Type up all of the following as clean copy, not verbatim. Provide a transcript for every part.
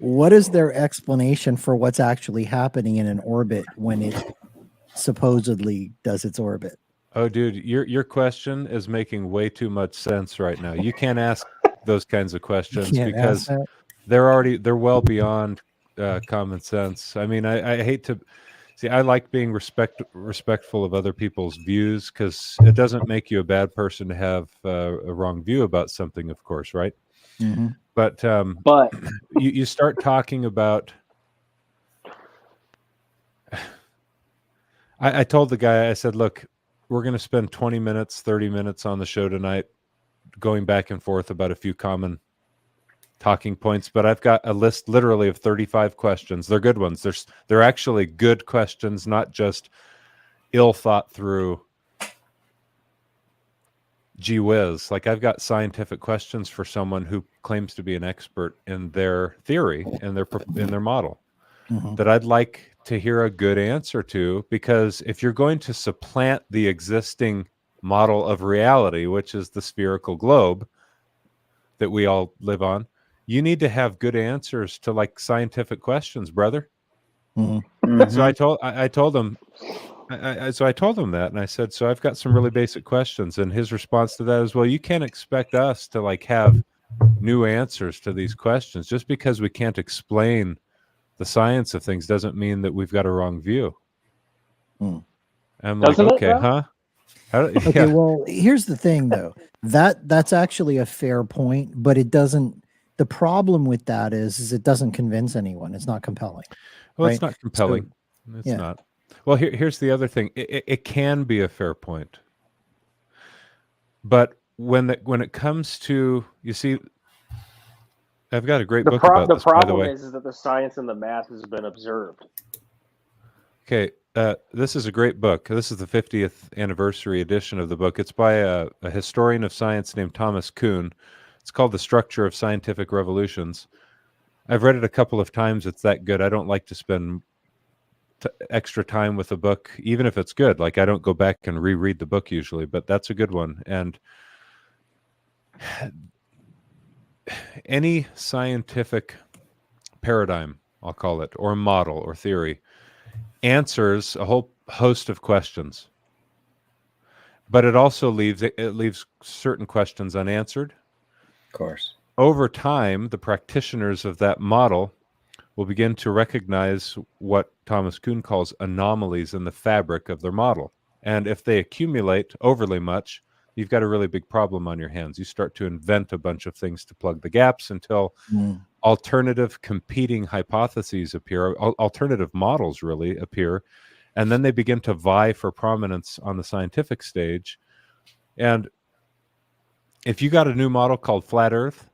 what is their explanation for what's actually happening in an orbit when it supposedly does its orbit? Oh, dude, your question is making way too much sense right now. You can't ask those kinds of questions because they're well beyond common sense. I mean, I hate to see. I like being respectful of other people's views because it doesn't make you a bad person to have a wrong view about something, of course, right? Mm-hmm. But you start talking about. I told the guy, I said, look, we're going to spend 20 minutes, 30 minutes on the show tonight going back and forth about a few common talking points, but I've got a list literally of 35 questions. They're good ones. They're actually good questions, not just ill thought through gee whiz. Like I've got scientific questions for someone who claims to be an expert in their theory and in their model that I'd like to hear a good answer to, because if you're going to supplant the existing model of reality, which is the spherical globe that we all live on, you need to have good answers to like scientific questions, brother. So I told him that, and I said, so I've got some really basic questions, and his response to that is, well, you can't expect us to like have new answers to these questions. Just because we can't explain the science of things doesn't mean that we've got a wrong view. I'm like, okay, huh? Okay, well, here's the thing, though. That's actually a fair point, but it doesn't. The problem with that is it doesn't convince anyone. It's not compelling. Well, right? It's not compelling. So, it's not. Well, here's the other thing. It can be a fair point, but when it comes to, you see, I've got a great book about this, by the way. The problem is that the science and the math has been observed. Okay, this is a great book. This is the 50th anniversary edition of the book. It's by a historian of science named Thomas Kuhn. It's called The Structure of Scientific Revolutions. I've read it a couple of times. It's that good. I don't like to spend extra time with a book, even if it's good. Like I don't go back and reread the book usually, but that's a good one. And any scientific paradigm, I'll call it, or model or theory, answers a whole host of questions, but it also leaves certain questions unanswered. Of course. Over time, the practitioners of that model will begin to recognize what Thomas Kuhn calls anomalies in the fabric of their model. And if they accumulate overly much, you've got a really big problem on your hands. You start to invent a bunch of things to plug the gaps until alternative competing hypotheses appear, alternative models really appear, and then they begin to vie for prominence on the scientific stage. And if you got a new model called Flat Earth,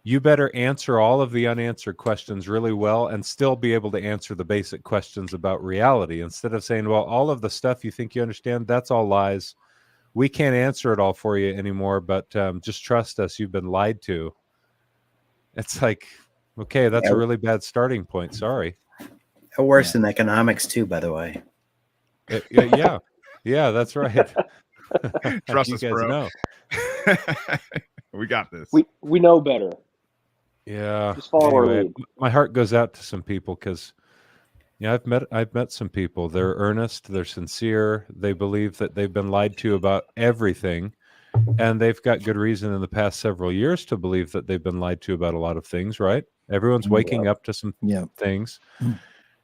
you better answer all of the unanswered questions really well and still be able to answer the basic questions about reality, instead of saying, well, all of the stuff you think you understand, that's all lies. We can't answer it all for you anymore, but just trust us, you've been lied to. It's like, okay, that's a really bad starting point. Sorry. It works in economics too, by the way. Yeah, that's right. Trust us, bro. Know. We got this. We know better. Yeah. Just follow our lead. My heart goes out to some people because, I've met some people. They're earnest. They're sincere. They believe that they've been lied to about everything, and they've got good reason in the past several years to believe that they've been lied to about a lot of things. Right? Everyone's waking up to some things,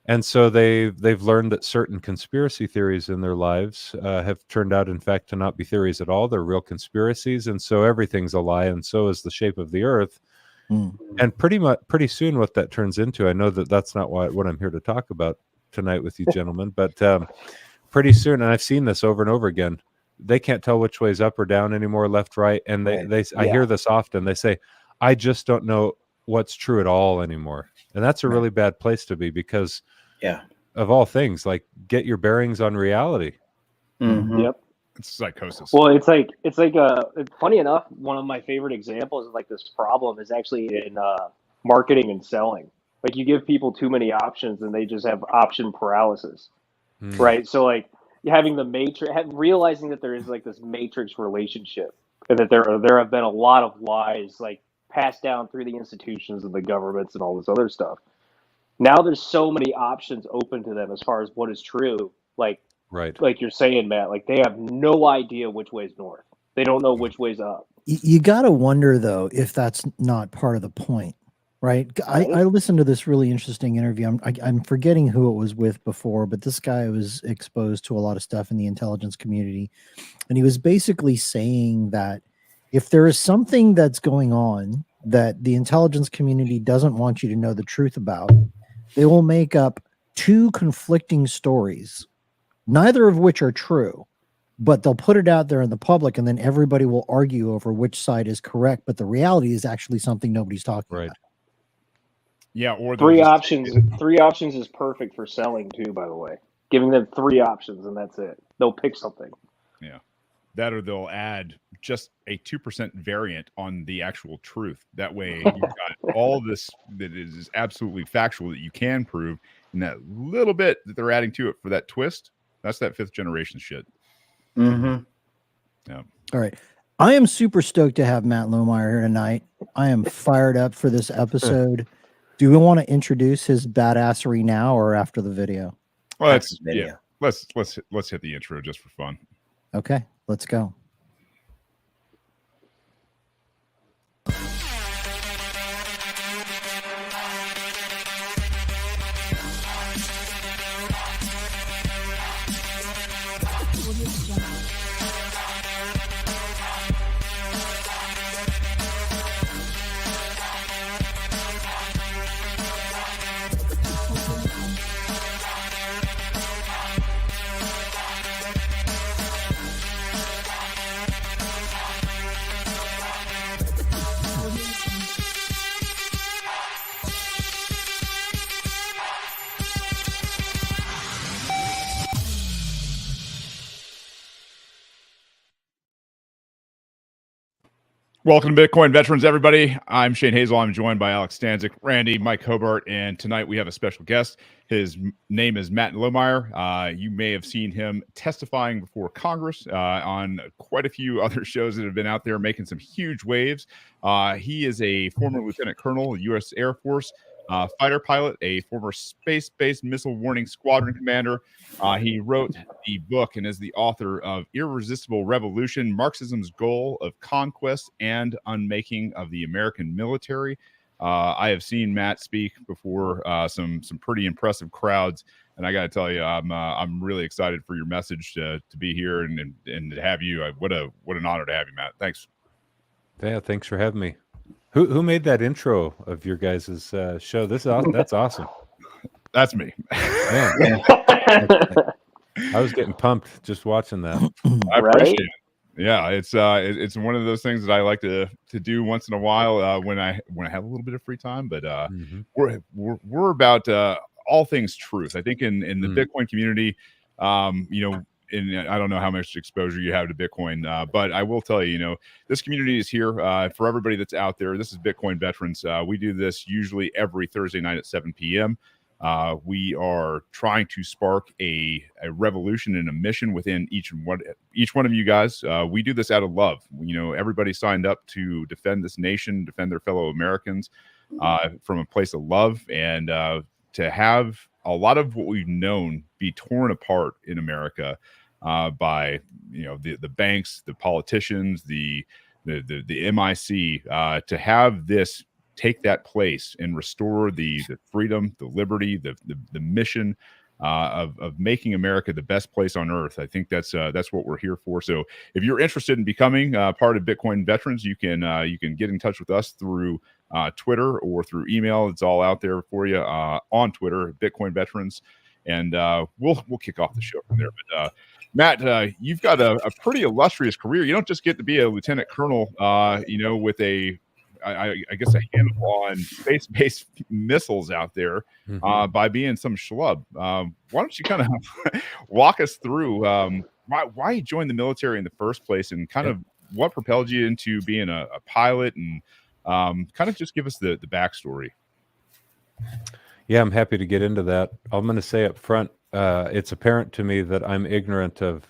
and so they've learned that certain conspiracy theories in their lives have turned out, in fact, to not be theories at all. They're real conspiracies, and so everything's a lie, and so is the shape of the Earth. And pretty soon, what that turns into, I know that that's not what I'm here to talk about tonight with you gentlemen, but pretty soon, and I've seen this over and over again, they can't tell which way is up or down anymore, left, right, and I hear this often. They say, "I just don't know what's true at all anymore," and that's a really bad place to be, because of all things, like, get your bearings on reality. Yep. It's psychosis. Well, it's funny enough, one of my favorite examples of like this problem is actually in marketing and selling. Like, you give people too many options and they just have option paralysis, right? So like having the matrix, realizing that there is like this matrix relationship, and that there have been a lot of lies like passed down through the institutions and the governments and all this other stuff. Now there's so many options open to them as far as what is true. Like you're saying, Matt, like they have no idea which way's north. They don't know which way's up. You got to wonder, though, if that's not part of the point, right? I listened to this really interesting interview. I'm forgetting who it was with before, but this guy was exposed to a lot of stuff in the intelligence community. And he was basically saying that if there is something that's going on that the intelligence community doesn't want you to know the truth about, they will make up two conflicting stories, neither of which are true. But they'll put it out there in the public, and then everybody will argue over which side is correct. But the reality is actually something nobody's talking about. Yeah, or three options. Three options is perfect for selling too. By the way, giving them three options and that's it. They'll pick something. Yeah, that or they'll add just a 2% variant on the actual truth. That way, you've got all this that is absolutely factual that you can prove, and that little bit that they're adding to it for that twist. That's that fifth generation shit. Mm-hmm. Yeah. All right. I am super stoked to have Matt Lohmeier here tonight. I am fired up for this episode. Do we want to introduce his badassery now or after the video? Well, let's hit the intro just for fun. Okay, let's go. Welcome to Bitcoin Veterans, everybody. I'm Shane Hazel. I'm joined by Alex Stanzik, Randy, Mike Hobart, and tonight we have a special guest. His name is Matt Lohmeier. You may have seen him testifying before Congress on quite a few other shows that have been out there making some huge waves. He is a former lieutenant colonel, U.S. Air Force, fighter pilot, a former space-based missile warning squadron commander. He wrote the book and is the author of Irresistible Revolution, Marxism's Goal of Conquest and Unmaking of the American Military. I have seen Matt speak before some pretty impressive crowds, and I got to tell you, I'm really excited for your message to be here and to have you. What an honor to have you, Matt. Thanks. Yeah, thanks for having me. Who made that intro of your guys' show? That's awesome. That's me. Man. I was getting pumped just watching that. I appreciate it. Yeah, it's one of those things that I like to do once in a while when I have a little bit of free time. But we're about all things truth. I think in the Bitcoin community, and I don't know how much exposure you have to Bitcoin, but I will tell you, this community is here for everybody that's out there. This is Bitcoin Veterans. We do this usually every Thursday night at 7 p.m. We are trying to spark a revolution and a mission within each one of you guys. We do this out of love. Everybody signed up to defend this nation, defend their fellow Americans from a place of love, and to have a lot of what we've known be torn apart in America by the banks, the politicians, the MIC, to have this take that place and restore the freedom, the liberty, the mission of making America the best place on earth. I think that's what we're here for. So if you're interested in becoming part of Bitcoin Veterans, you can get in touch with us through Twitter or through email. It's all out there for you on Twitter, Bitcoin Veterans, and we'll kick off the show from there. But Matt, you've got a pretty illustrious career. You don't just get to be a lieutenant colonel, with I guess a handle on space-based missiles out there by being some schlub. Why don't you kind of walk us through why you joined the military in the first place and kind of what propelled you into being a pilot, and kind of just give us the backstory. Yeah, I'm happy to get into that. I'm going to say up front, it's apparent to me that I'm ignorant of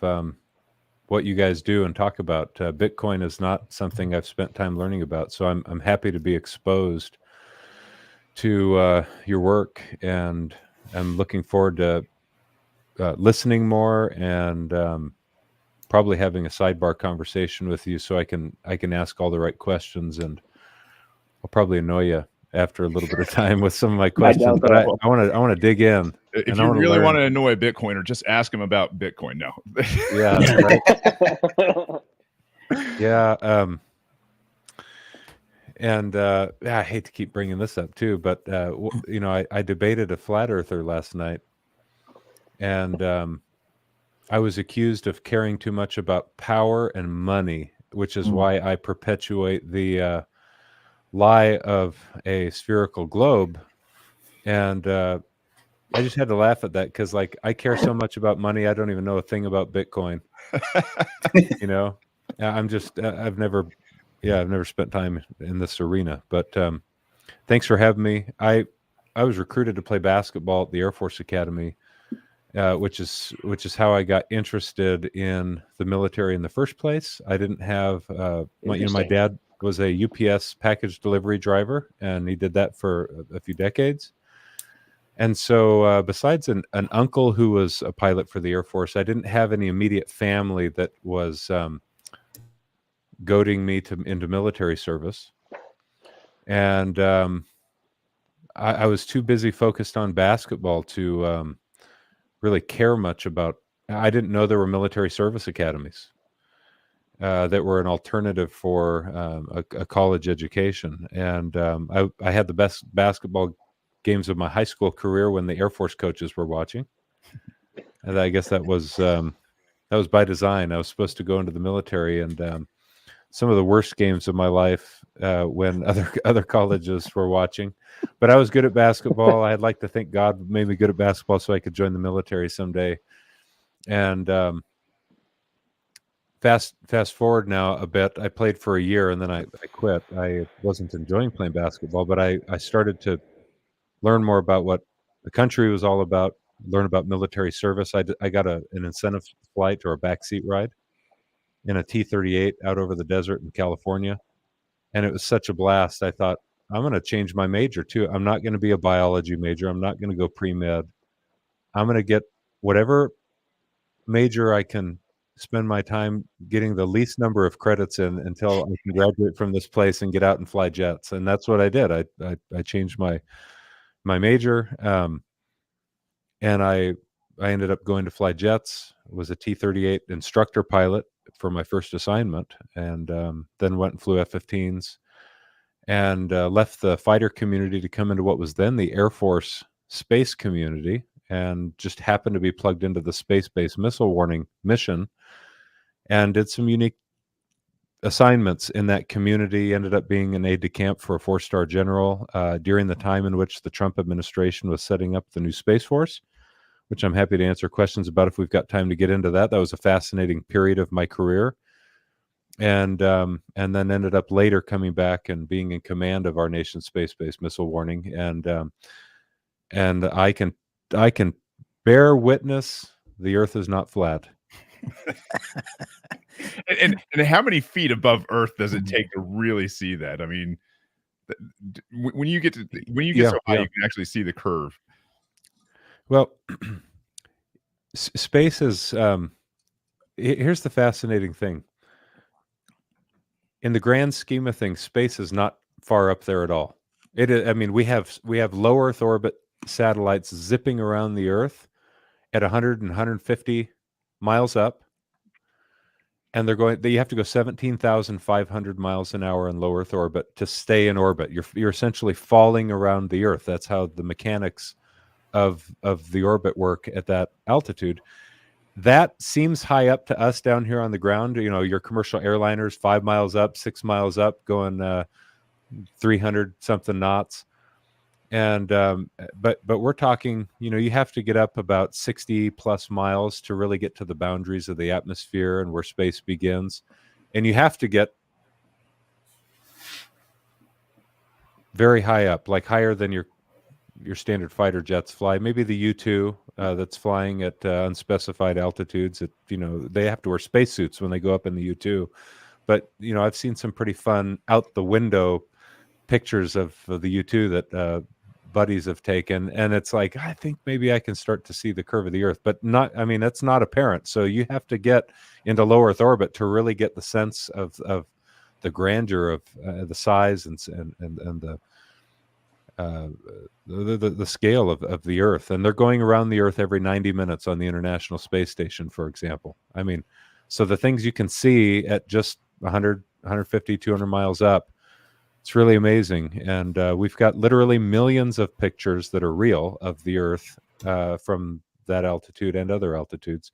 what you guys do and talk about. Bitcoin is not something I've spent time learning about, so I'm happy to be exposed to your work, and I'm looking forward to listening more and probably having a sidebar conversation with you, so I can ask all the right questions, and I'll probably annoy you after a little bit of time with some of my questions. doubt But that. I want to dig in. If you really want to annoy a Bitcoiner, just ask him about Bitcoin. No. Yeah. Right. Yeah. And I hate to keep bringing this up too, but you know, I debated a flat earther last night, and I was accused of caring too much about power and money, which is why I perpetuate the lie of a spherical globe. And I just had to laugh at that, because like, I care so much about money, I don't even know a thing about Bitcoin. You know, I'm just I've never spent time in this arena. But thanks for having me. I was recruited to play basketball at the Air Force Academy, which is how I got interested in the military in the first place. I didn't have my dad was a UPS package delivery driver, and he did that for a few decades. And so besides an uncle who was a pilot for the Air Force, I didn't have any immediate family that was goading me into military service. And I was too busy focused on basketball to really care much about. I didn't know there were military service academies that were an alternative for a college education. And I had the best basketball games of my high school career when the Air Force coaches were watching. And I guess that was by design. I was supposed to go into the military, and some of the worst games of my life when other colleges were watching. But I was good at basketball. I'd like to think God made me good at basketball so I could join the military someday. And fast forward now a bit. I played for a year, and then I quit. I wasn't enjoying playing basketball, but I started to learn more about what the country was all about, learn about military service. I got an incentive flight or a backseat ride in a T-38 out over the desert in California. And it was such a blast. I thought, I'm going to change my major too. I'm not going to be a biology major. I'm not going to go pre-med. I'm going to get whatever major I can spend my time getting the least number of credits in until I can graduate from this place and get out and fly jets. And that's what I did. I changed my major. And I ended up going to fly jets, was a T-38 instructor pilot for my first assignment, and then went and flew F-15s, and left the fighter community to come into what was then the Air Force space community, and just happened to be plugged into the space-based missile warning mission, and did some unique assignments in that community. Ended up being an aide-de-camp for a 4-star general during the time in which the Trump administration was setting up the new Space Force, which I'm happy to answer questions about if we've got time to get into that. That was a fascinating period of my career. And then ended up later coming back and being in command of our nation's space-based missile warning. And I can bear witness the Earth is not flat. and how many feet above Earth does it take to really see that? I mean, when you get so high, you can actually see the curve. Well, space is. Here's the fascinating thing. In the grand scheme of things, space is not far up there at all. It is, I mean, we have low Earth orbit satellites zipping around the Earth at 100 and 150 miles up, and you have to go 17,500 miles an hour in low Earth orbit to stay in orbit. You're essentially falling around the Earth. That's how the mechanics of the orbit work at that altitude. That seems high up to us down here on the ground. You know, your commercial airliners 5 miles up, 6 miles up, going 300 something knots. And but we're talking, you know, you have to get up about 60 plus miles to really get to the boundaries of the atmosphere and where space begins. And you have to get very high up, like higher than your your standard fighter jets fly. Maybe the U-2 that's flying at unspecified altitudes. They have to wear spacesuits when they go up in the U-2. But I've seen some pretty fun out the window pictures of the U-2 that buddies have taken, and it's like, I think maybe I can start to see the curve of the Earth, but not. I mean, that's not apparent. So you have to get into low Earth orbit to really get the sense of the grandeur of the size and the scale of the Earth. And they're going around the Earth every 90 minutes on the International Space Station, for example. I mean, so the things you can see at just 100, 150, 200 miles up, it's really amazing. And we've got literally millions of pictures that are real of the Earth from that altitude and other altitudes.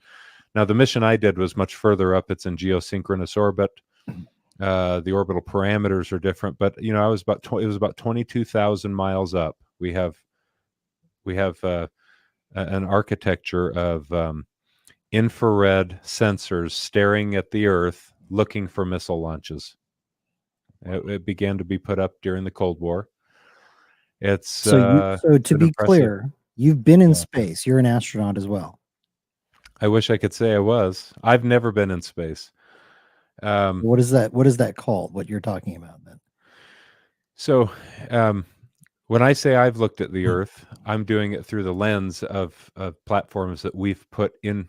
Now, the mission I did was much further up. It's in geosynchronous orbit. The orbital parameters are different, but it was about 22,000 miles up. We have an architecture of infrared sensors staring at the Earth, looking for missile launches. It began to be put up during the Cold War. It's so to be clear, you've been in space. You're an astronaut as well. I wish I could say I was. I've never been in space. What is that called? What you're talking about then? So when I say I've looked at the Earth, I'm doing it through the lens of platforms that we've put in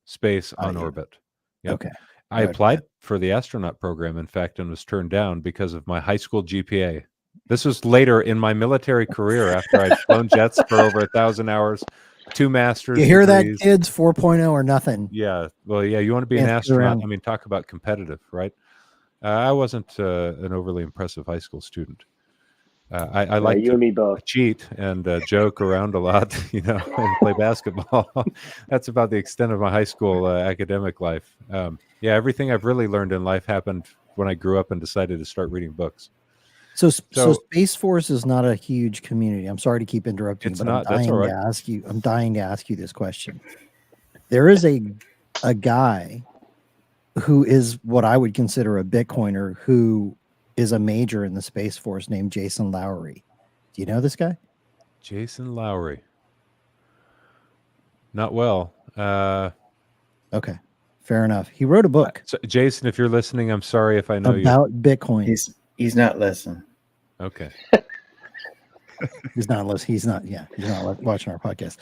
space on orbit. Yep. Okay. I applied for the astronaut program, in fact, and was turned down because of my high school GPA. This was later in my military career after I'd flown jets for over 1,000 hours, 2 master's You hear degrees. that, kids? 4.0 or nothing. Yeah. Well, yeah, you want to be an astronaut. I mean, talk about competitive, right? I wasn't an overly impressive high school student. I like you and me both. Cheat and joke around a lot, and play basketball. That's about the extent of my high school academic life. Everything I've really learned in life happened when I grew up and decided to start reading books. So Space Force is not a huge community. I'm sorry to keep interrupting, but I'm dying to ask you this question. There is a guy who is what I would consider a Bitcoiner who is a major in the Space Force named Jason Lowery. Do you know this guy? Jason Lowery. Not well. Okay. Fair enough. He wrote a book. So, Jason, if you're listening, I'm sorry if I know about Bitcoin. He's not listening. Okay. He's not watching our podcast.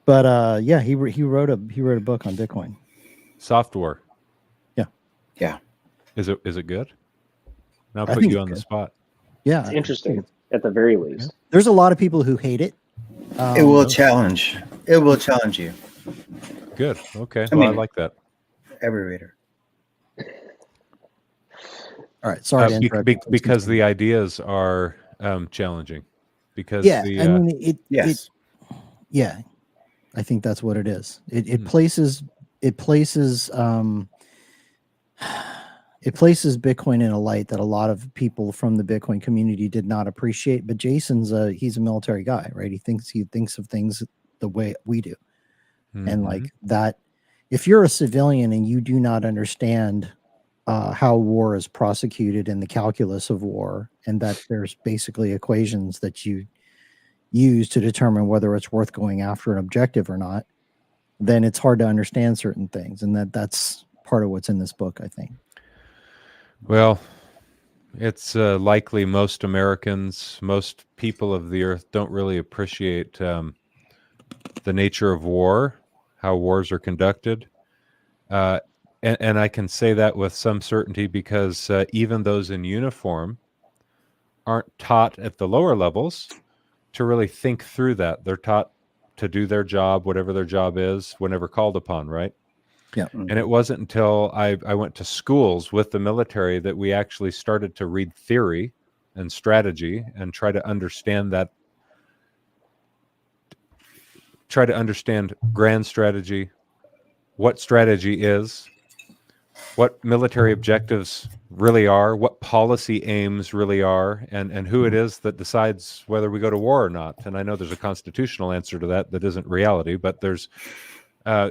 But he wrote a book on Bitcoin. Software. Yeah. Yeah. Is it good? Now I'll put you on the spot. Yeah. It's interesting at the very least. There's a lot of people who hate it. It will challenge. It will challenge you. Good. Okay. I like that. Every reader. All right. Sorry to interrupt. Because the ideas are challenging. Because I think that's what it is. It places Bitcoin in a light that a lot of people from the Bitcoin community did not appreciate. But Jason's he's a military guy, right? He thinks of things the way we do. Mm-hmm. And like that, if you're a civilian and you do not understand how war is prosecuted and the calculus of war, and that there's basically equations that you use to determine whether it's worth going after an objective or not, then it's hard to understand certain things. And that's part of what's in this book, I think. Well, it's likely most Americans, most people of the earth don't really appreciate the nature of war, how wars are conducted. And I can say that with some certainty because even those in uniform aren't taught at the lower levels to really think through that. They're taught to do their job, whatever their job is, whenever called upon, right? Yeah. And it wasn't until I went to schools with the military that we actually started to read theory and strategy and try to understand grand strategy, what strategy is, what military objectives really are, what policy aims really are, and who it is that decides whether we go to war or not. And I know there's a constitutional answer to that isn't reality, but there's a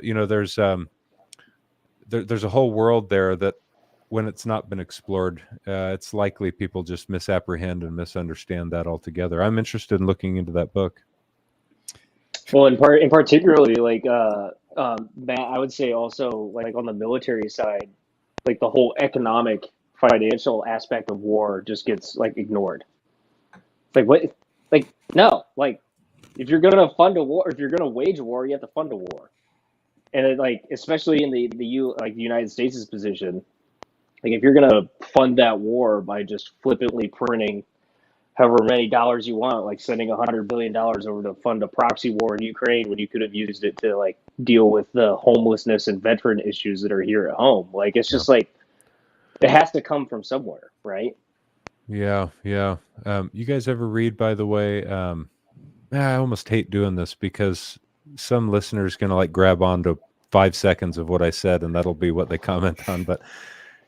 whole world there that when it's not been explored, it's likely people just misapprehend and misunderstand that altogether. I'm interested in looking into that book. Well, in particularly, like Matt, I would say also like on the military side, like the whole economic, financial aspect of war just gets like ignored. It's like what? Like no, like if you're gonna fund a war, if you're gonna wage a war, you have to fund a war. And it, like especially in the United States' position, like if you're gonna fund that war by just flippantly printing however many dollars you want, like sending $100 billion over to fund a proxy war in Ukraine when you could have used it to like deal with the homelessness and veteran issues that are here at home. Like it's just like it has to come from somewhere, right? Yeah. You guys ever read, by the way? I almost hate doing this because some listeners gonna like grab onto 5 seconds of what I said, and that'll be what they comment on. But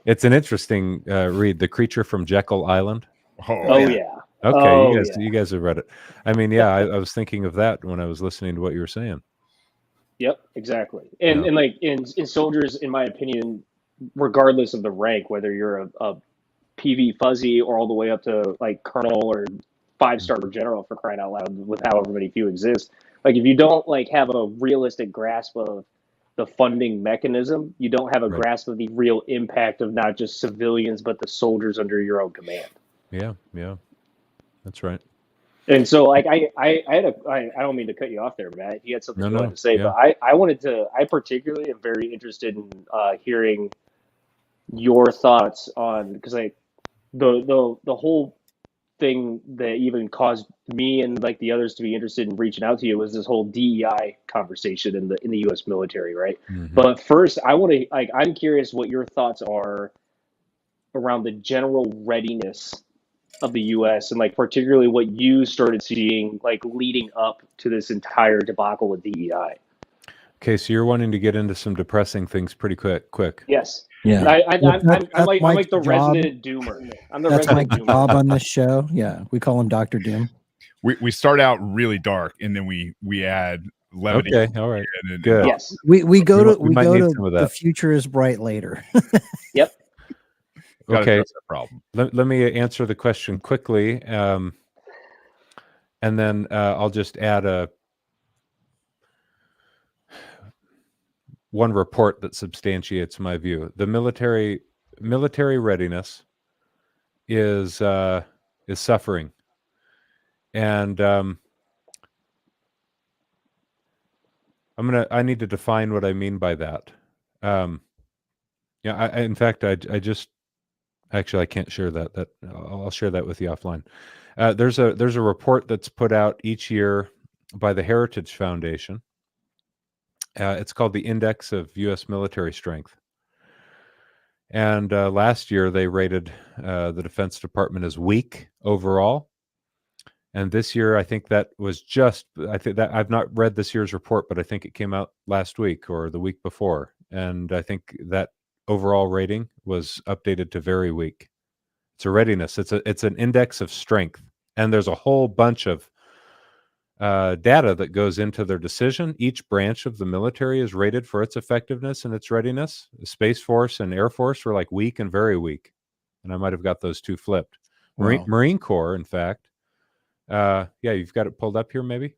it's an interesting read, "The Creature from Jekyll Island." Oh yeah. Okay, Oh, you guys have read it. I mean, yeah, I was thinking of that when I was listening to what you were saying. Yep, exactly. And like in soldiers, in my opinion, regardless of the rank, whether you're a PV fuzzy or all the way up to like colonel or 5-star general, for crying out loud, with however many few exist, like if you don't like have a realistic grasp of the funding mechanism, you don't have a grasp of the real impact of not just civilians but the soldiers under your own command. Yeah, that's right. And so, like, I don't mean to cut you off there, Matt. You had something you wanted to say, but I particularly am very interested in hearing your thoughts on, because like the whole thing that even caused me and like the others to be interested in reaching out to you was this whole DEI conversation in the U.S. military, right? Mm-hmm. But first, I'm curious what your thoughts are around the general readiness of the U.S. and like particularly what you started seeing like leading up to this entire debacle with DEI. Okay, so you're wanting to get into some depressing things pretty quick. Yes. Yeah. I'm like the resident doomer. That's Mike's job on this show. Yeah, we call him Dr. Doom. We start out really dark, and then we add levity. Okay, all right, and good. Yes, we go to the future is bright later. Yep. Okay, that's a problem. Let me answer the question quickly, and then I'll just add one report that substantiates my view. The military readiness is suffering, and I need to define what I mean by that. In fact, I just actually I can't share that. I'll share that with you offline. There's a report that's put out each year by the Heritage Foundation. It's called the Index of U.S. Military Strength. And last year they rated the Defense Department as weak overall. And this year, I think that was I've not read this year's report, but I think it came out last week or the week before. And I think that overall rating was updated to very weak. It's a readiness. It's an index of strength. And there's a whole bunch of data that goes into their decision. Each branch of the military is rated for its effectiveness and its readiness. The Space Force and Air Force were like weak and very weak. And I might have got those two flipped. Wow. Marine Corps, in fact. You've got it pulled up here, maybe.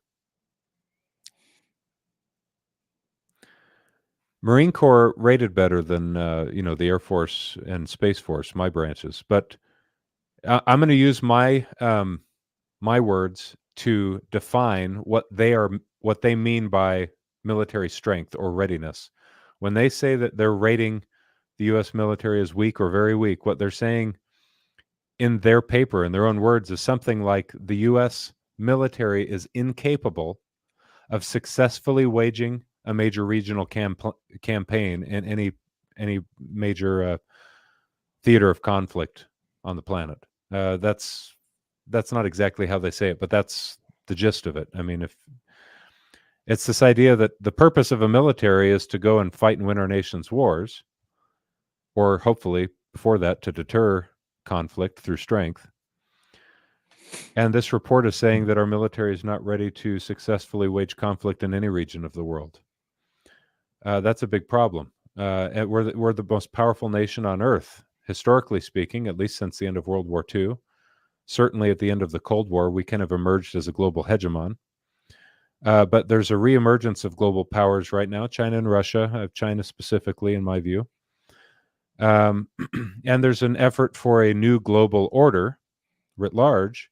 Marine Corps rated better than the Air Force and Space Force, my branches. But I'm going to use my words to define what they mean by military strength or readiness. When they say that they're rating the U.S. military as weak or very weak, what they're saying in their paper, in their own words, is something like the U.S. military is incapable of successfully waging a major regional campaign in any major theater of conflict on the planet. That's not exactly how they say it, but that's the gist of it. I mean, if it's this idea that the purpose of a military is to go and fight and win our nation's wars, or hopefully before that to deter conflict through strength. And this report is saying that our military is not ready to successfully wage conflict in any region of the world. That's a big problem. We're the most powerful nation on earth, historically speaking, at least since the end of World War II. Certainly at the end of the Cold War, we kind of emerged as a global hegemon. But there's a reemergence of global powers right now, China and Russia, China specifically, in my view. And there's an effort for a new global order writ large.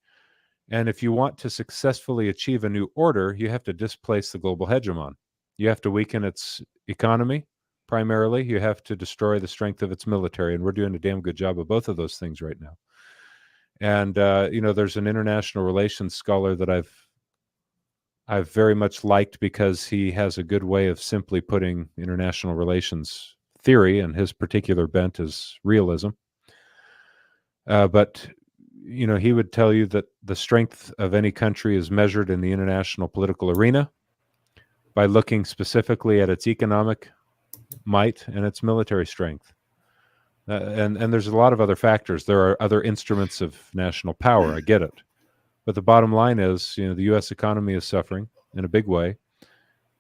And if you want to successfully achieve a new order, you have to displace the global hegemon. You have to weaken its economy, primarily. You have to destroy the strength of its military. And we're doing a damn good job of both of those things right now. And, there's an international relations scholar that I've very much liked because he has a good way of simply putting international relations theory, and his particular bent is realism. But he would tell you that the strength of any country is measured in the international political arena by looking specifically at its economic might and its military strength. And there's a lot of other factors. There are other instruments of national power. I get it. But the bottom line is, the U.S. economy is suffering in a big way,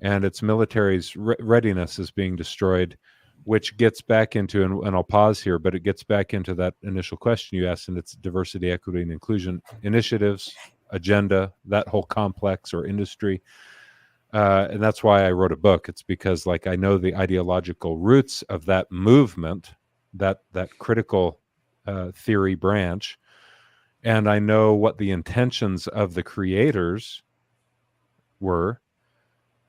and its military's readiness is being destroyed, which gets back into, and I'll pause here, but it gets back into that initial question you asked, and it's diversity, equity, and inclusion initiatives, agenda, that whole complex or industry. And that's why I wrote a book. It's because, I know the ideological roots of that movement, that critical theory branch, and I know what the intentions of the creators were,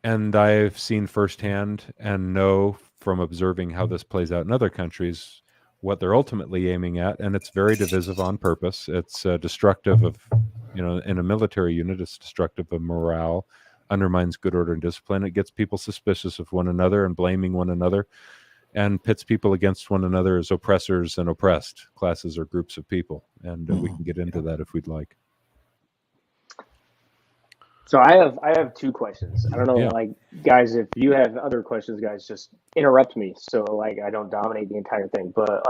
and I've seen firsthand and know from observing how this plays out in other countries what they're ultimately aiming at, and it's very divisive on purpose. It's destructive of, in a military unit, it's destructive of morale, undermines good order and discipline. It gets people suspicious of one another and blaming one another, and pits people against one another as oppressors and oppressed classes or groups of people. And we can get into that if we'd like. So I have two questions. I don't know, guys, if you have other questions, guys, just interrupt me so I don't dominate the entire thing. But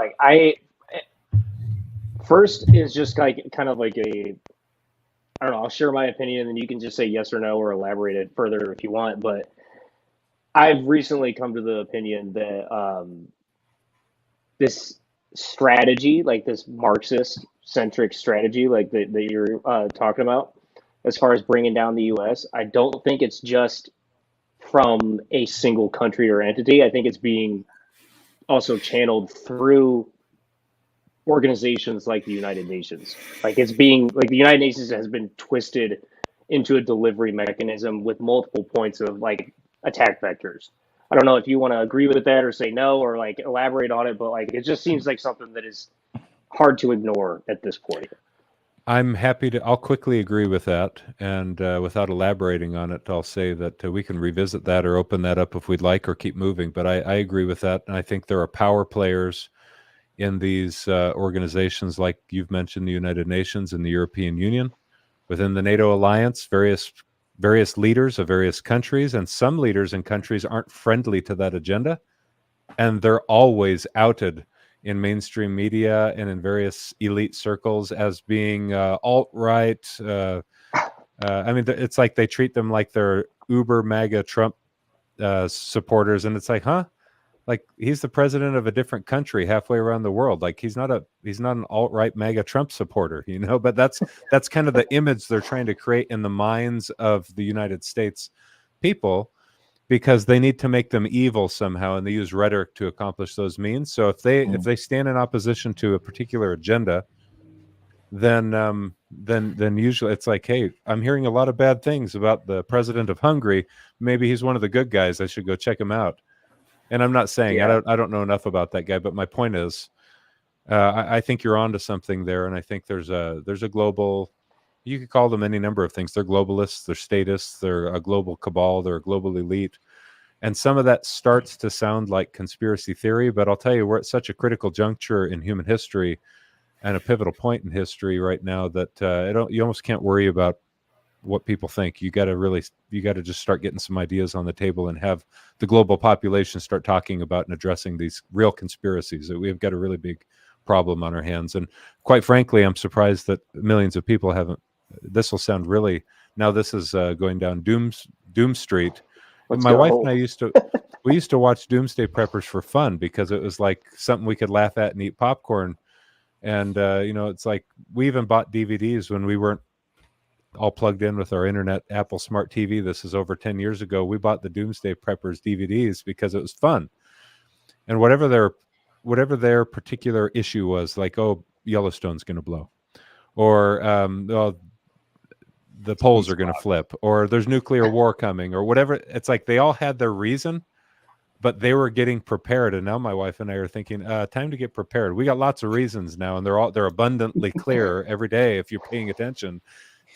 first is just kind of I don't know, I'll share my opinion and you can just say yes or no or elaborate it further if you want. But I've recently come to the opinion that this strategy, this Marxist-centric strategy, that you're talking about, as far as bringing down the U.S., I don't think it's just from a single country or entity. I think it's being also channeled through organizations like the United Nations. It's being the United Nations has been twisted into a delivery mechanism with multiple points of attack vectors. I don't know if you want to agree with that or say no or elaborate on it, but it just seems like something that is hard to ignore at this point. I'm happy to. I'll quickly agree with that, and without elaborating on it, I'll say that we can revisit that or open that up if we'd like, or keep moving. But I agree with that, and I think there are power players in these organizations, like you've mentioned, the United Nations and the European Union, within the NATO alliance, various leaders of various countries, and some leaders in countries aren't friendly to that agenda, and they're always outed in mainstream media and in various elite circles as being alt-right. It's like they treat them like they're uber MAGA Trump supporters, and it's he's the president of a different country halfway around the world. He's not an alt-right MAGA Trump supporter, But that's kind of the image they're trying to create in the minds of the United States people, because they need to make them evil somehow, and they use rhetoric to accomplish those means. So if they stand in opposition to a particular agenda, then usually it's hey, I'm hearing a lot of bad things about the president of Hungary. Maybe he's one of the good guys. I should go check him out. And I'm not saying I don't know enough about that guy, but my point is, I think you're onto something there, and I think there's a global. You could call them any number of things. They're globalists, they're statists, they're a global cabal, they're a global elite. And some of that starts to sound like conspiracy theory, but I'll tell you, we're at such a critical juncture in human history and a pivotal point in history right now that you almost can't worry about what people think. You got to just start getting some ideas on the table and have the global population start talking about and addressing these real conspiracies. We've got a really big problem on our hands. And quite frankly, I'm surprised that millions of people haven't. This will sound really, now this is going down Doom Street. My wife and I used to watch Doomsday Preppers for fun, because it was something we could laugh at and eat popcorn. And, it's we even bought DVDs when we weren't all plugged in with our internet Apple Smart TV. This is over 10 years ago. We bought the Doomsday Preppers DVDs because it was fun. And whatever their particular issue was, like, oh, Yellowstone's going to blow, or the poles are going to flip, or there's nuclear war coming, or whatever. It's like they all had their reason, but they were getting prepared. And now my wife and I are thinking, time to get prepared. We got lots of reasons now, and they're abundantly clear every day if you're paying attention.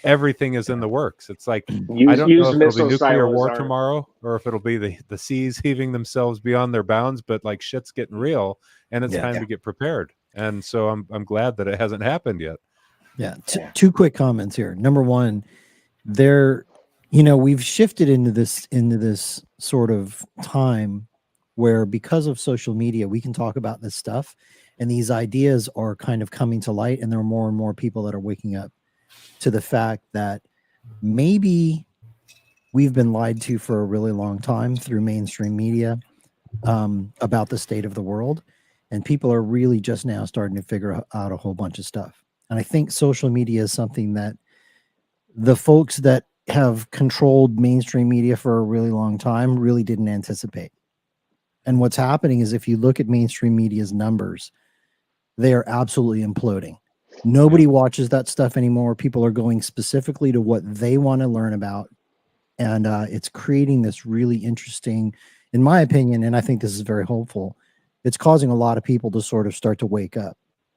Everything is in the works. It's like, I don't know if it'll be nuclear war tomorrow, or if it'll be the seas heaving themselves beyond their bounds, but like shit's getting real, and it's time to get prepared. And so I'm glad that it hasn't happened yet. Yeah. Two quick comments here. Number one, we've shifted into this sort of time where, because of social media, we can talk about this stuff, and these ideas are kind of coming to light, and there are more and more people that are waking up to the fact that maybe we've been lied to for a really long time through mainstream media about the state of the world, and people are really just now starting to figure out a whole bunch of stuff. And I think social media is something that the folks that have controlled mainstream media for a really long time really didn't anticipate. And what's happening is, if you look at mainstream media's numbers, they are absolutely imploding. Nobody watches that stuff anymore. People are going specifically to what they want to learn about. And it's creating this really interesting, in my opinion, and I think this is very hopeful, it's causing a lot of people to sort of start to wake up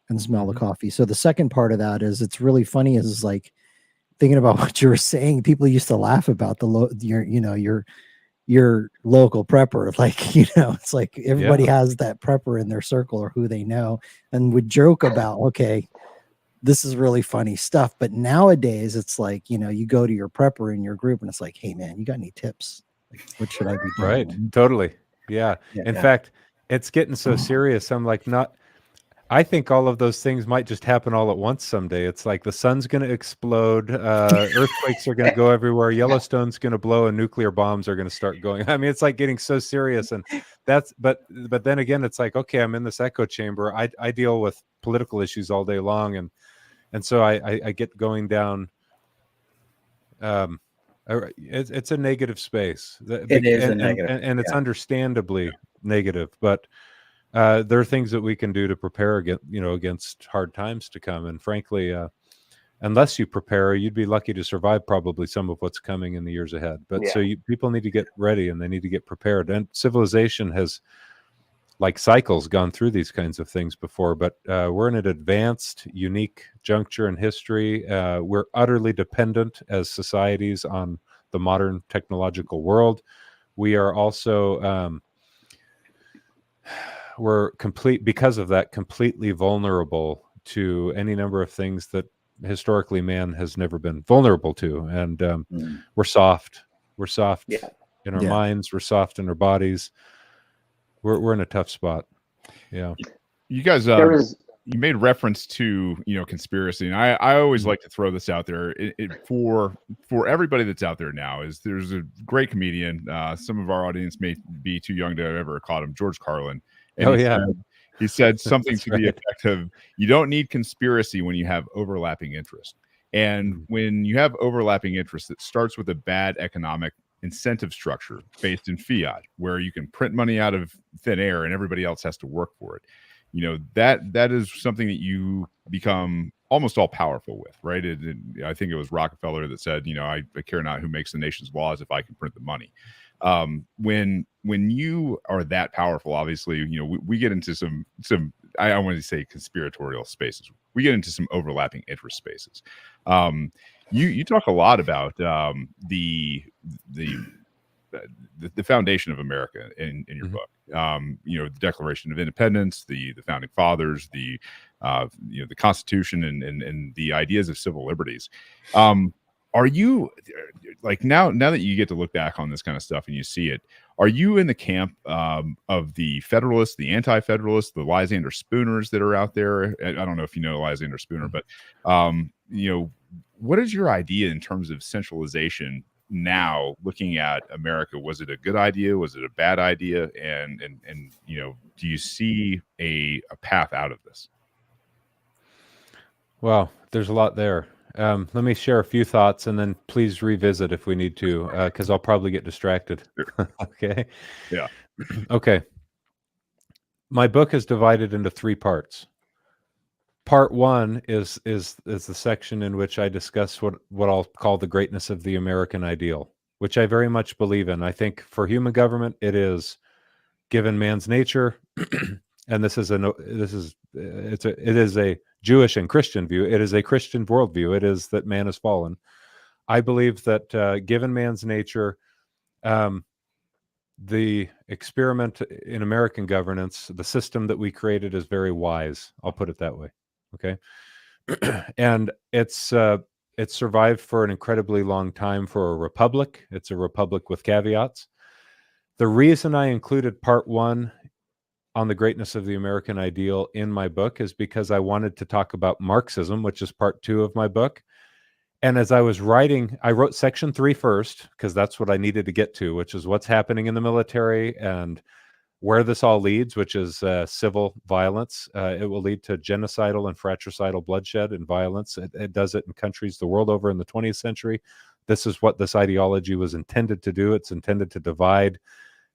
and smell the coffee. So the second part of that is, it's really funny, is like, thinking about what you were saying, people used to laugh about your local prepper. Like, it's like everybody has that prepper in their circle or who they know, and would joke about, okay, this is really funny stuff. But nowadays it's like, you go to your prepper in your group and it's like, hey man, you got any tips? Like, what should I be doing? Right. Totally. Yeah. In fact, it's getting so serious. I'm like, I think all of those things might just happen all at once someday. It's like the sun's going to explode, earthquakes are going to go everywhere, Yellowstone's going to blow, and nuclear bombs are going to start going. I mean, it's like getting so serious. And but then again, it's like, okay, I'm in this echo chamber. I deal with political issues all day long, and so I get going down. It's a negative space. It is a negative, and it's understandably negative, but there are things that we can do to prepare against hard times to come. And frankly, unless you prepare, you'd be lucky to survive probably some of what's coming in the years ahead. But so people need to get ready, and they need to get prepared. And civilization has, like cycles, gone through these kinds of things before. But we're in an advanced, unique juncture in history. We're utterly dependent as societies on the modern technological world. We are also because of that, completely vulnerable to any number of things that historically man has never been vulnerable to. And we're soft in our minds, we're soft in our bodies. We're in a tough spot. Yeah. You guys, you made reference to, conspiracy, and I always like to throw this out there for everybody that's out there now. There's a great comedian. Some of our audience may be too young to have ever caught him, George Carlin. And he said something to the effect of, you don't need conspiracy when you have overlapping interest. And when you have overlapping interest, it starts with a bad economic incentive structure based in fiat, where you can print money out of thin air and everybody else has to work for it. That is something that you become almost all powerful with, right? I think it was Rockefeller that said, I care not who makes the nation's laws if I can print the money. When you are that powerful, obviously, we get into some I want to say conspiratorial spaces. We get into some overlapping interest spaces. You talk a lot about the foundation of America in your book. The Declaration of Independence, the founding fathers, the Constitution, and the ideas of civil liberties. Are you, like, now that you get to look back on this kind of stuff and you see it, are you in the camp of the Federalists, the Anti-Federalists, the Lysander Spooners that are out there? I don't know if you know Lysander Spooner, but what is your idea in terms of centralization now, looking at America? Was it a good idea? Was it a bad idea? And do you see a path out of this? Well, there's a lot there. Let me share a few thoughts, and then please revisit if we need to, because I'll probably get distracted. Okay. Yeah. Okay. My book is divided into 3 parts. Part 1 is the section in which I discuss what I'll call the greatness of the American ideal, which I very much believe in. I think for human government, it is given man's nature, and it is a Jewish and Christian view. It is a Christian worldview. It is that man has fallen. I believe that given man's nature, the experiment in American governance, the system that we created, is very wise. I'll put it that way. Okay. And it's survived for an incredibly long time for a republic. It's a republic with caveats. The reason I included part 1 on the greatness of the American ideal in my book is because I wanted to talk about Marxism, which is part 2 of my book. And as I was writing, I wrote section 3 first, because that's what I needed to get to, which is what's happening in the military and where this all leads, which is civil violence. It will lead to genocidal and fratricidal bloodshed and violence. It does it in countries the world over in the 20th century. This is what this ideology was intended to do. It's intended to divide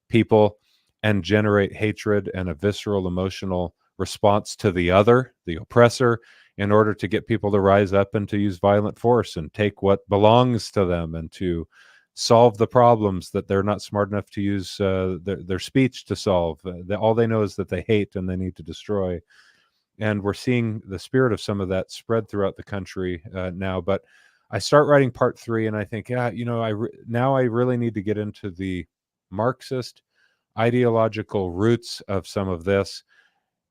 people and generate hatred and a visceral emotional response to the other, the oppressor, in order to get people to rise up and to use violent force and take what belongs to them and to solve the problems that they're not smart enough to use their speech to solve. All they know is that they hate and they need to destroy. And we're seeing the spirit of some of that spread throughout the country now. But I start writing part 3, and I think, now I really need to get into the Marxist ideological roots of some of this.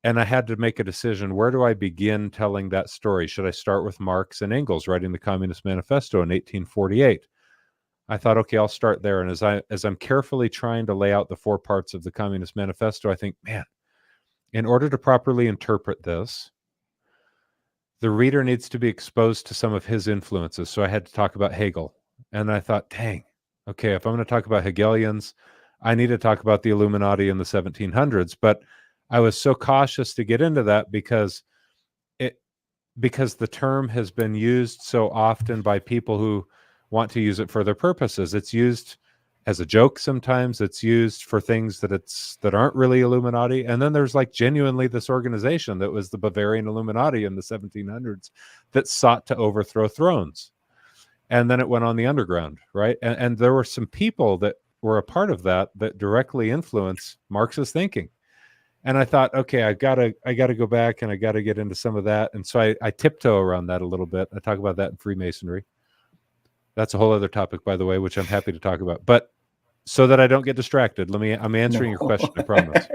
And I had to make a decision. Where do I begin telling that story? Should I start with Marx and Engels writing the Communist Manifesto in 1848? I thought, okay, I'll start there. And as I'm carefully trying to lay out the 4 parts of the Communist Manifesto, I think, man, in order to properly interpret this, the reader needs to be exposed to some of his influences. So I had to talk about Hegel. And I thought, dang, okay, if I'm going to talk about Hegelians, I need to talk about the Illuminati in the 1700s. But I was so cautious to get into that because the term has been used so often by people who want to use it for their purposes. It's used as a joke sometimes. It's used for things that aren't really Illuminati. And then there's like genuinely this organization that was the Bavarian Illuminati in the 1700s that sought to overthrow thrones. And then it went on the underground, right? And there were some people that were a part of that directly influenced Marxist thinking. And I thought, okay, I gotta go back and I gotta get into some of that. And so I tiptoe around that a little bit. I talk about that in Freemasonry. That's a whole other topic, by the way, which I'm happy to talk about. But so that I don't get distracted, I'm answering your question, I promise.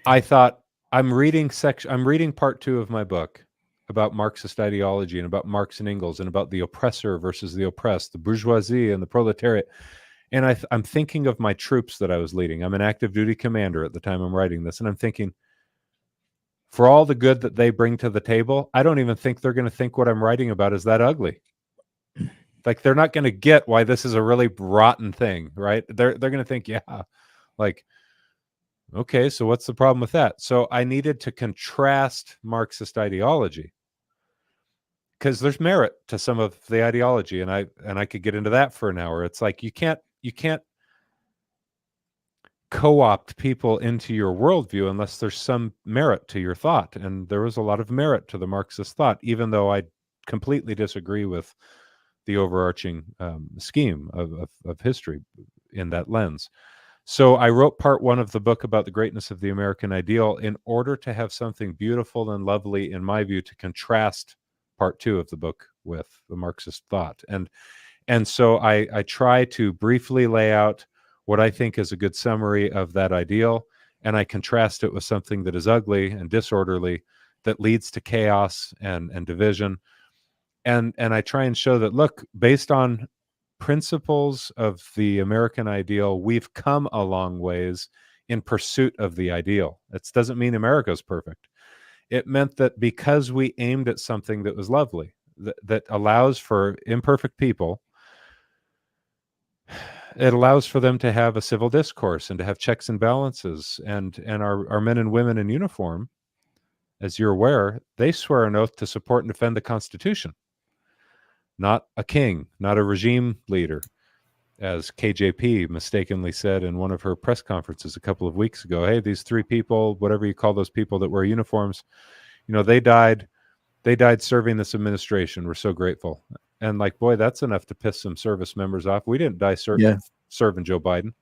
I thought I'm reading part 2 of my book about Marxist ideology and about Marx and Engels and about the oppressor versus the oppressed, the bourgeoisie and the proletariat. And I'm thinking of my troops that I was leading. I'm an active duty commander at the time I'm writing this. And I'm thinking, for all the good that they bring to the table, I don't even think they're going to think what I'm writing about is that ugly. Like, they're not going to get why this is a really rotten thing, right? They're going to think, yeah, like, okay, so what's the problem with that? So I needed to contrast Marxist ideology because there's merit to some of the ideology, and I could get into that for an hour. It's like you can't co-opt people into your worldview unless there's some merit to your thought, and there was a lot of merit to the Marxist thought, even though I completely disagree with the overarching scheme of history in that lens. So I wrote part 1 of the book about the greatness of the American ideal in order to have something beautiful and lovely, in my view, to contrast part 2 of the book with the Marxist thought. And so I try to briefly lay out what I think is a good summary of that ideal, and I contrast it with something that is ugly and disorderly, that leads to chaos and division. And I try and show that, look, based on principles of the American ideal, we've come a long ways in pursuit of the ideal. It doesn't mean America's perfect. It meant that because we aimed at something that was lovely, that allows for imperfect people, it allows for them to have a civil discourse and to have checks and balances, and our men and women in uniform as you're aware, they swear an oath to support and defend the Constitution, not a king, not a regime leader, as KJP mistakenly said in one of her press conferences a couple of weeks ago. Hey, these three people, whatever you call those people that wear uniforms, they died serving this administration. We're so grateful. And like, boy, that's enough to piss some service members off. We didn't die serving Joe Biden.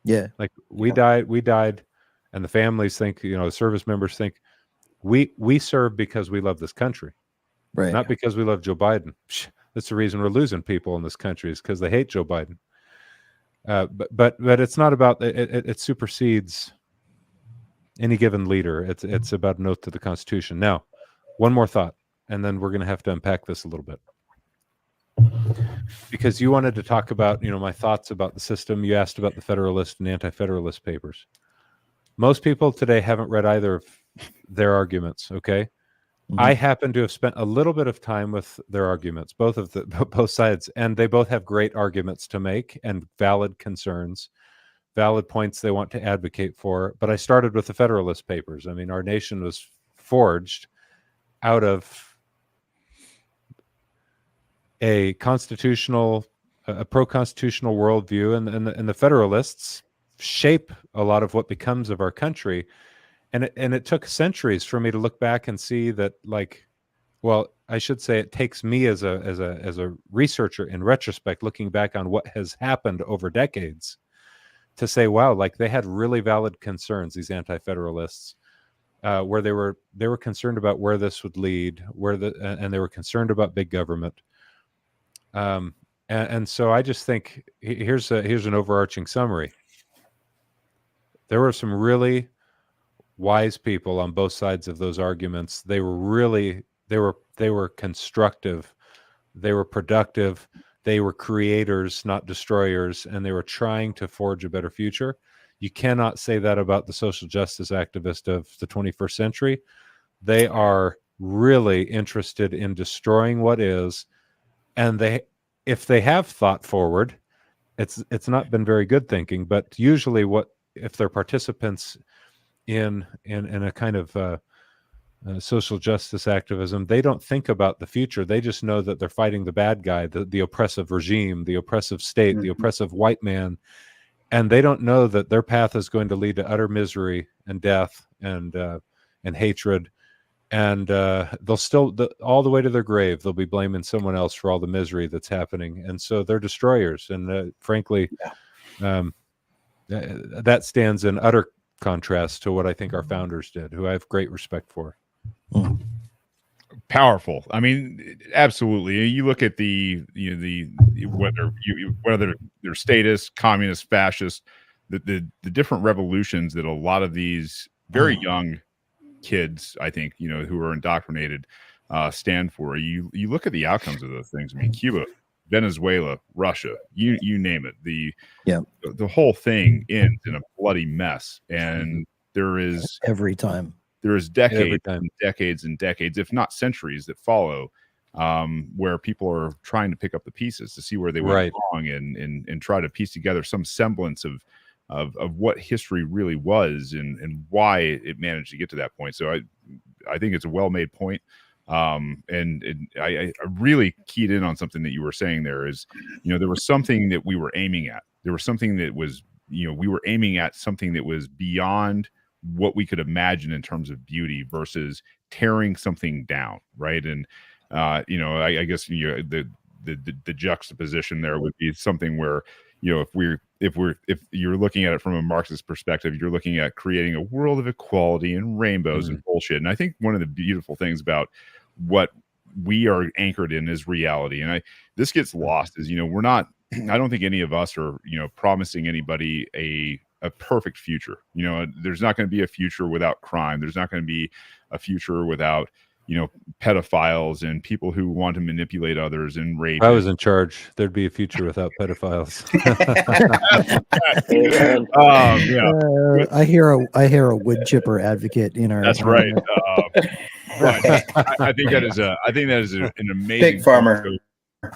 Yeah. Like we died. And the families think, service members think we serve because we love this country, right? Not because we love Joe Biden. That's the reason we're losing people in this country, is because they hate Joe Biden. But it's not about it. It supersedes any given leader. It's about an oath to the Constitution. Now, one more thought, and then we're going to have to unpack this a little bit, because you wanted to talk about my thoughts about the system. You asked about the Federalist and Anti-Federalist papers. Most people today haven't read either of their arguments. Okay. Mm-hmm. I happen to have spent a little bit of time with their arguments, both sides, and they both have great arguments to make and valid concerns, valid points they want to advocate for. But I started with the Federalist Papers. I mean, our nation was forged out of a pro-constitutional worldview, and the Federalists shape a lot of what becomes of our country. And it took centuries for me to look back and see that, I should say it takes me as a researcher in retrospect, looking back on what has happened over decades, to say, wow, they had really valid concerns, these anti-federalists, where they were concerned about where this would lead, and they were concerned about big government. And so I just think here's an overarching summary. There were some really wise people on both sides of those arguments. They were constructive, they were productive, they were creators, not destroyers, and they were trying to forge a better future. You cannot say that about the social justice activists of the 21st century. They are really interested in destroying what is, and if they have thought forward, it's not been very good thinking, but usually if they're participants in a kind of social justice activism, they don't think about the future. They just know that they're fighting the bad guy, the oppressive regime, the oppressive state, the oppressive white man, and they don't know that their path is going to lead to utter misery and death and hatred, and they'll still all the way to their grave they'll be blaming someone else for all the misery that's happening, and so they're destroyers. And frankly, that stands in utter contrast to what I think our founders did, who I have great respect for. Powerful. I mean, absolutely. You look at whether they're statist, communist, fascist, the different revolutions that a lot of these very young kids, I think, who are indoctrinated, stand for. You look at the outcomes of those things. I mean, Cuba, Venezuela, Russia, you name it. The whole thing ends in a bloody mess, and there is decades and decades and decades, if not centuries, that follow, where people are trying to pick up the pieces to see where they went wrong and try to piece together some semblance of what history really was and why it managed to get to that point. So I think it's a well-made point. And I really keyed in on something that you were saying there is, there was something that we were aiming at. There was something that was, we were aiming at something that was beyond what we could imagine in terms of beauty versus tearing something down. Right. And, I guess the juxtaposition there would be something where, if you're looking at it from a Marxist perspective, you're looking at creating a world of equality and rainbows and bullshit. And I think one of the beautiful things about what we are anchored in is reality. And this gets lost is, I don't think any of us are, promising anybody a perfect future. There's not going to be a future without crime. There's not going to be a future without, pedophiles and people who want to manipulate others and rape. If I was in charge, there'd be a future without pedophiles. I hear a wood chipper advocate in our. That's right. But I think that is an amazing big farmer.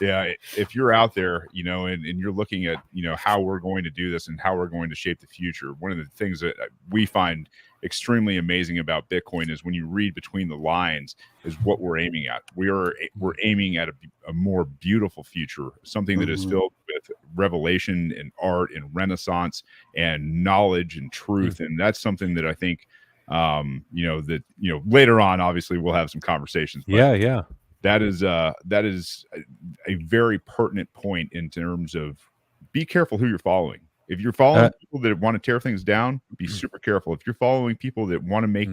Yeah, if you're out there, and you're looking at, how we're going to do this and how we're going to shape the future, one of the things that we find extremely amazing about Bitcoin is when you read between the lines is what we're aiming at. We're aiming at a more beautiful future, something that is filled with revelation and art and renaissance and knowledge and truth. And that's something that I think, later on, obviously we'll have some conversations. But yeah. That is a very pertinent point in terms of be careful who you're following. If you're following people that want to tear things down, be super careful. If you're following people that want to make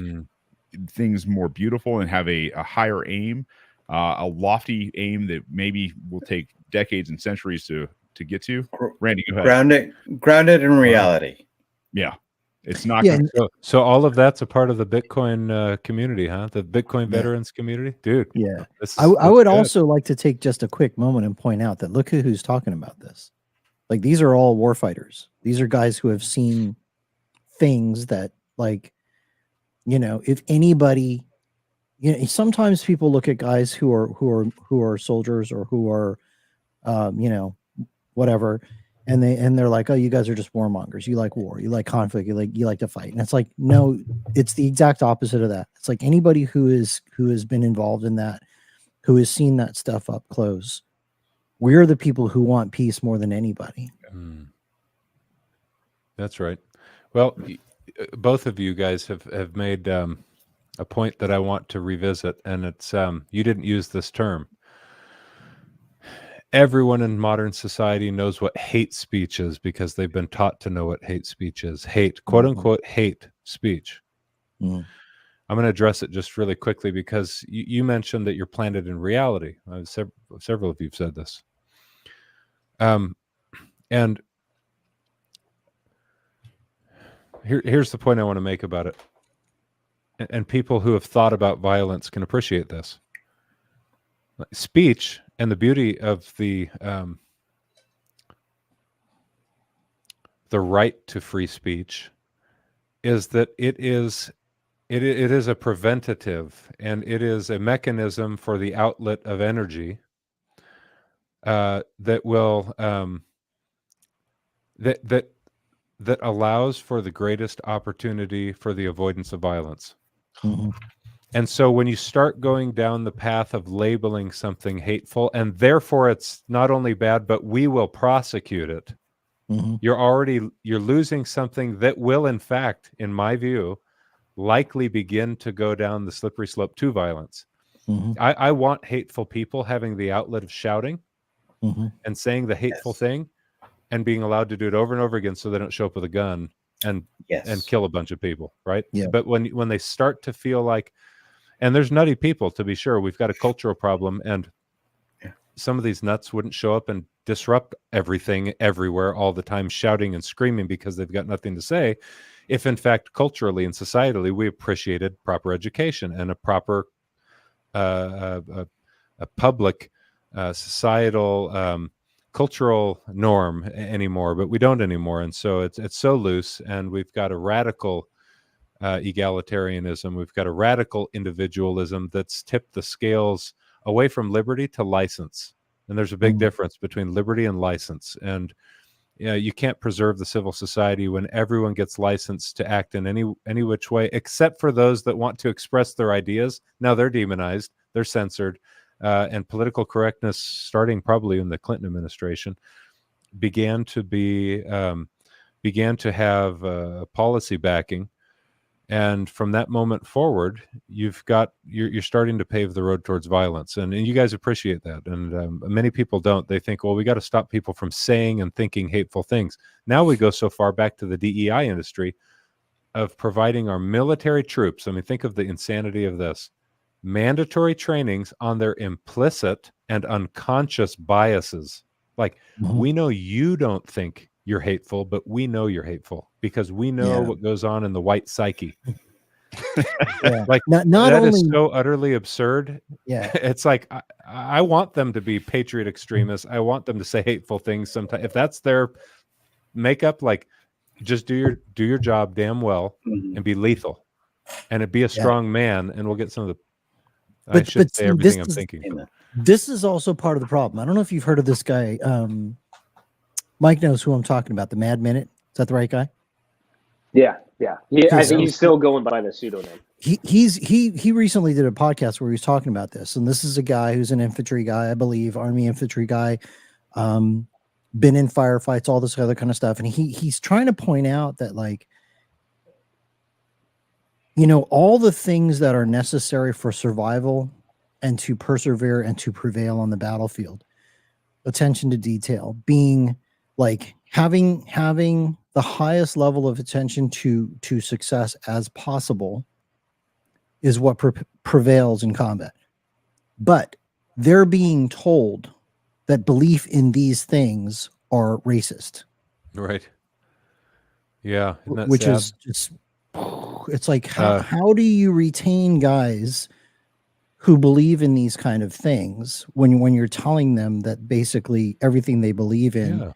things more beautiful and have a higher aim, a lofty aim that maybe will take decades and centuries to get to. Randy, go ahead. Grounded in reality. Yeah. It's not. Yeah. So all of that's a part of the Bitcoin community, huh? The Bitcoin veterans community, dude. Yeah. I would also like to take just a quick moment and point out that look at who's talking about this. Like, these are all warfighters. These are guys who have seen things that, like, if anybody, sometimes people look at guys who are soldiers or who are, whatever. And they're like, oh, you guys are just warmongers. You like war. You like conflict. You like to fight. And it's like, no, it's the exact opposite of that. It's like anybody who has been involved in that, who has seen that stuff up close. We're the people who want peace more than anybody. That's right. Well, both of you guys have made a point that I want to revisit, and it's you didn't use this term. Everyone in modern society knows what hate speech is because they've been taught to know what hate speech is. Hate, quote unquote, hate speech. I'm going to address it just really quickly because you mentioned that you're planted in reality. Several of you have said this. And here's the point I want to make about it. And people who have thought about violence can appreciate this. Speech and the beauty of the right to free speech is that it is a preventative, and it is a mechanism for the outlet of energy that will that allows for the greatest opportunity for the avoidance of violence. And so when you start going down the path of labeling something hateful, and therefore it's not only bad, but we will prosecute it, you're losing something that will, in fact, in my view, likely begin to go down the slippery slope to violence. I want hateful people having the outlet of shouting and saying the hateful thing and being allowed to do it over and over again so they don't show up with a gun and kill a bunch of people, right? Yeah. But when they start to feel like, and there's nutty people, to be sure. We've got a cultural problem, and some of these nuts wouldn't show up and disrupt everything everywhere all the time, shouting and screaming because they've got nothing to say. If, in fact, culturally and societally, we appreciated proper education and a proper a public societal cultural norm anymore, but we don't anymore. And so it's so loose, and we've got a radical egalitarianism. We've got a radical individualism that's tipped the scales away from liberty to license. And there's a big difference between liberty and license. And you can't preserve the civil society when everyone gets licensed to act in any which way, except for those that want to express their ideas. Now they're demonized, they're censored, and political correctness, starting probably in the Clinton administration, began to have policy backing. And from that moment forward, you're starting to pave the road towards violence, and you guys appreciate that. And many people don't. They think, well, we got to stop people from saying and thinking hateful things. Now we go so far back to the DEI industry of providing our military troops. I mean, think of the insanity of this: mandatory trainings on their implicit and unconscious biases. Like, we know you don't think you're hateful, but we know you're hateful because we know what goes on in the white psyche. Like, not that only is so utterly absurd. It's like I want them to be patriot extremists. I want them to say hateful things sometimes. If that's their makeup, like, just do your job damn well and be lethal, and be a strong man, and we'll get some of the I should say everything I'm thinking. Amen. This is also part of the problem. I don't know if you've heard of this guy. Mike knows who I'm talking about. The Mad Minute. Is that the right guy? Yeah. I think so- he's still going by the pseudonym. He recently did a podcast where he was talking about this, and this is a guy who's an infantry guy, I believe, Army infantry guy, been in firefights, all this other kind of stuff, and he's trying to point out that, like, you know, all the things that are necessary for survival and to persevere and to prevail on the battlefield, attention to detail, being like having the highest level of attention to success as possible, is what prevails in combat. But they're being told that belief in these things are racist. Right. Yeah. Isn't that Which sad? is just, it's like, how do you retain guys who believe in these kind of things when you're telling them that basically everything they believe in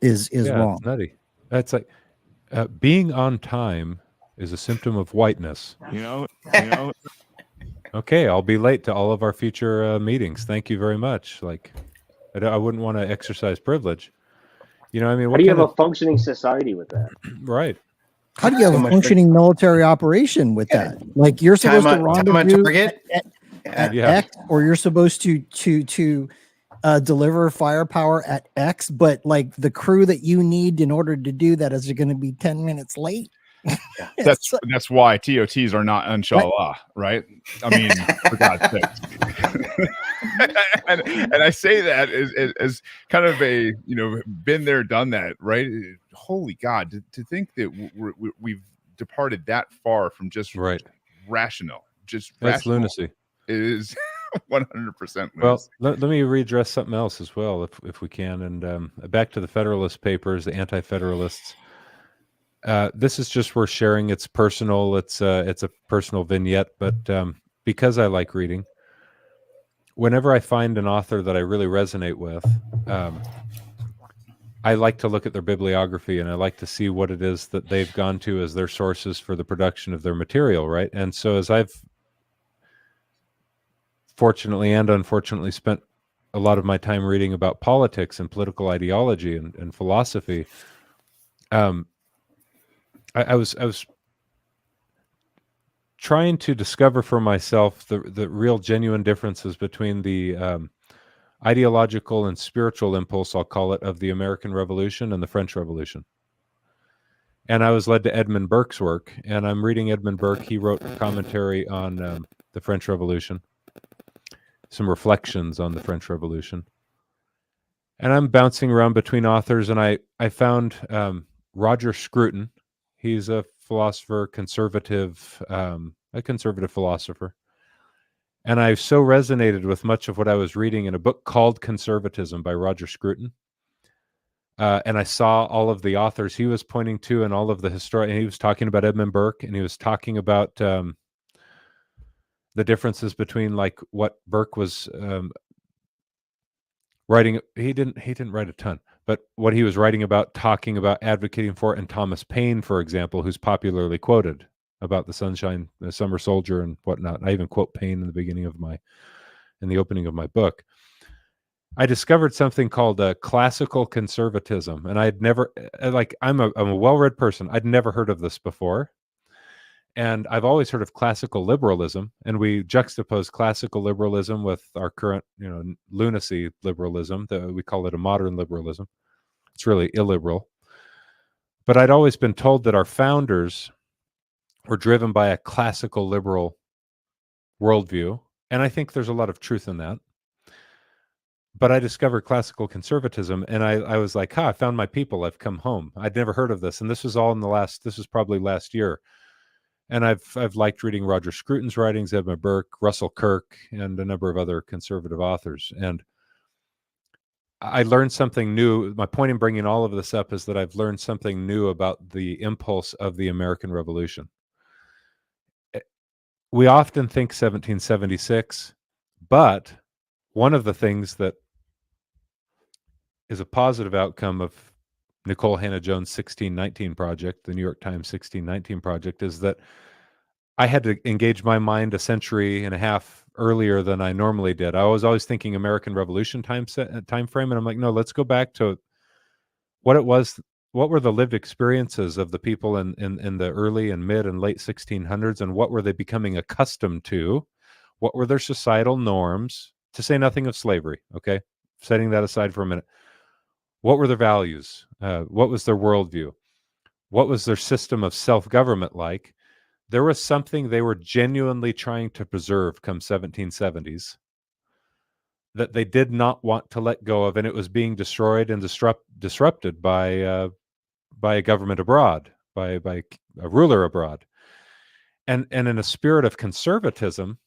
is wrong? It's nutty. That's like being on time is a symptom of whiteness. You know. Okay, I'll be late to all of our future meetings. Thank you very much. Like, I wouldn't want to exercise privilege. You know, I mean, How do you have a functioning society with that? Right. How do you have So a much functioning military operation with that? Like, you're supposed to Time on rendezvous target. at Yeah. X, or you're supposed to deliver firepower at X, but like the crew that you need in order to do that is going to be 10 minutes late. That's why TOTs are not inshallah, right? I mean, for God's sake. and I say that as kind of a, you know, been there, done that, right? Holy God, to think that we've departed that far from just Right. rational, just That's rational lunacy. is 100% Well, lunacy. let me readdress something else as well, if we can. And back to the Federalist Papers, the Anti-Federalists. This is just worth sharing. It's personal. It's a personal vignette, but because I like reading, whenever I find an author that I really resonate with, I like to look at their bibliography, and I like to see what it is that they've gone to as their sources for the production of their material, right? And so as I've fortunately and unfortunately spent a lot of my time reading about politics and political ideology and philosophy, I was trying to discover for myself the real genuine differences between the ideological and spiritual impulse, I'll call it, of the American Revolution and the French Revolution. And I was led to Edmund Burke's work, and I'm reading Edmund Burke. He wrote a commentary on the French Revolution, some reflections on the French Revolution. And I'm bouncing around between authors, and I found Roger Scruton. He's a philosopher, a conservative philosopher. And I so resonated with much of what I was reading in a book called Conservatism by Roger Scruton. And I saw all of the authors he was pointing to and all of the and he was talking about Edmund Burke, and he was talking about the differences between like what Burke was writing. He didn't write a ton, but what he was writing about, talking about, advocating for, and Thomas Paine, for example, who's popularly quoted about the summer soldier and whatnot. I even quote Paine in the opening of my book. I discovered something called classical conservatism, and I'd never, I'm a well-read person. I'd never heard of this before. And I've always heard of classical liberalism, and we juxtapose classical liberalism with our current, lunacy liberalism. We call it a modern liberalism. It's really illiberal. But I'd always been told that our founders were driven by a classical liberal worldview, and I think there's a lot of truth in that. But I discovered classical conservatism, and I was like, I found my people. I've come home. I'd never heard of this, and this was all this was probably last year. And I've liked reading Roger Scruton's writings, Edmund Burke, Russell Kirk, and a number of other conservative authors. And I learned something new. My point in bringing all of this up is that I've learned something new about the impulse of the American Revolution. We often think 1776, but one of the things that is a positive outcome of Nicole Hannah-Jones' 1619 project, the New York Times 1619 project, is that I had to engage my mind a century and a half earlier than I normally did. I was always thinking American Revolution time frame, and I'm like, no, let's go back to what it was. What were the lived experiences of the people in the early and mid and late 1600s, and what were they becoming accustomed to? What were their societal norms? To say nothing of slavery, okay? Setting that aside for a minute. What were their values? What was their worldview? What was their system of self-government like? There was something they were genuinely trying to preserve come 1770s that they did not want to let go of, and it was being destroyed and disrupted by a government abroad, by a ruler abroad. And in a spirit of conservatism,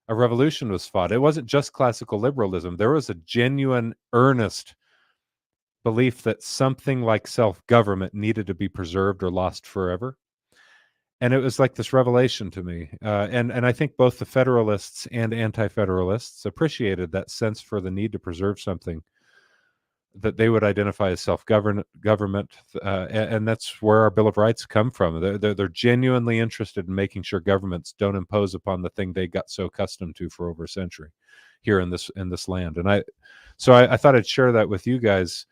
a revolution was fought. It wasn't just classical liberalism. There was a genuine, earnest belief that something like self-government needed to be preserved or lost forever. And it was like this revelation to me. And I think both the Federalists and Anti-Federalists appreciated that sense for the need to preserve something that they would identify as self-government, and that's where our Bill of Rights come from. They're genuinely interested in making sure governments don't impose upon the thing they got so accustomed to for over a century here in this land. And I thought I'd share that with you guys.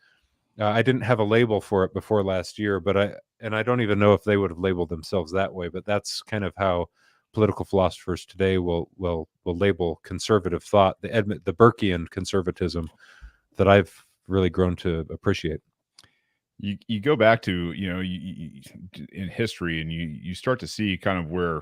I didn't have a label for it before last year, but I don't even know if they would have labeled themselves that way. But that's kind of how political philosophers today will label conservative thought, the Burkean conservatism that I've really grown to appreciate. You go back to, in history, and you start to see kind of where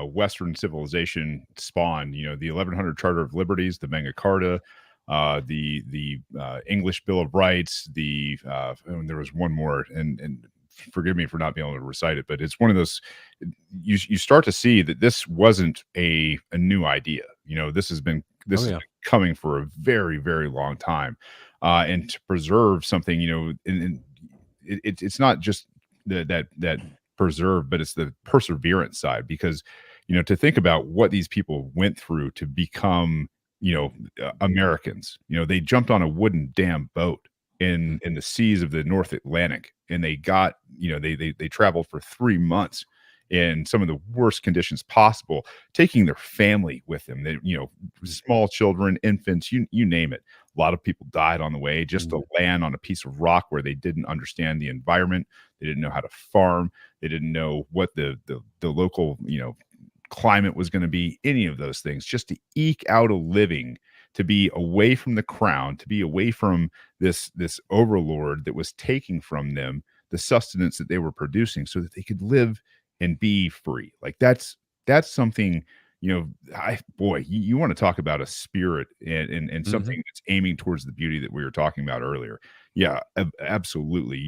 Western civilization spawned. The 1100 Charter of Liberties, the Magna Carta, the English Bill of Rights, and there was one more, and forgive me for not being able to recite it, but it's one of those. You start to see that this wasn't a new idea. This has been coming for a very, very long time. And to preserve something, it's not just that preserve, but it's the perseverance side, because, to think about what these people went through to become, Americans. They jumped on a wooden damn boat in the seas of the North Atlantic, and they got, they traveled for 3 months in some of the worst conditions possible, taking their family with them. They, small children, infants, you name it. A lot of people died on the way just to land on a piece of rock where they didn't understand the environment. They didn't know how to farm. They didn't know what the local, climate was going to be, any of those things, just to eke out a living, to be away from the crown, to be away from this overlord that was taking from them the sustenance that they were producing, so that they could live and be free. Like that's something, you want to talk about a spirit and something that's aiming towards the beauty that we were talking about earlier. Yeah, absolutely.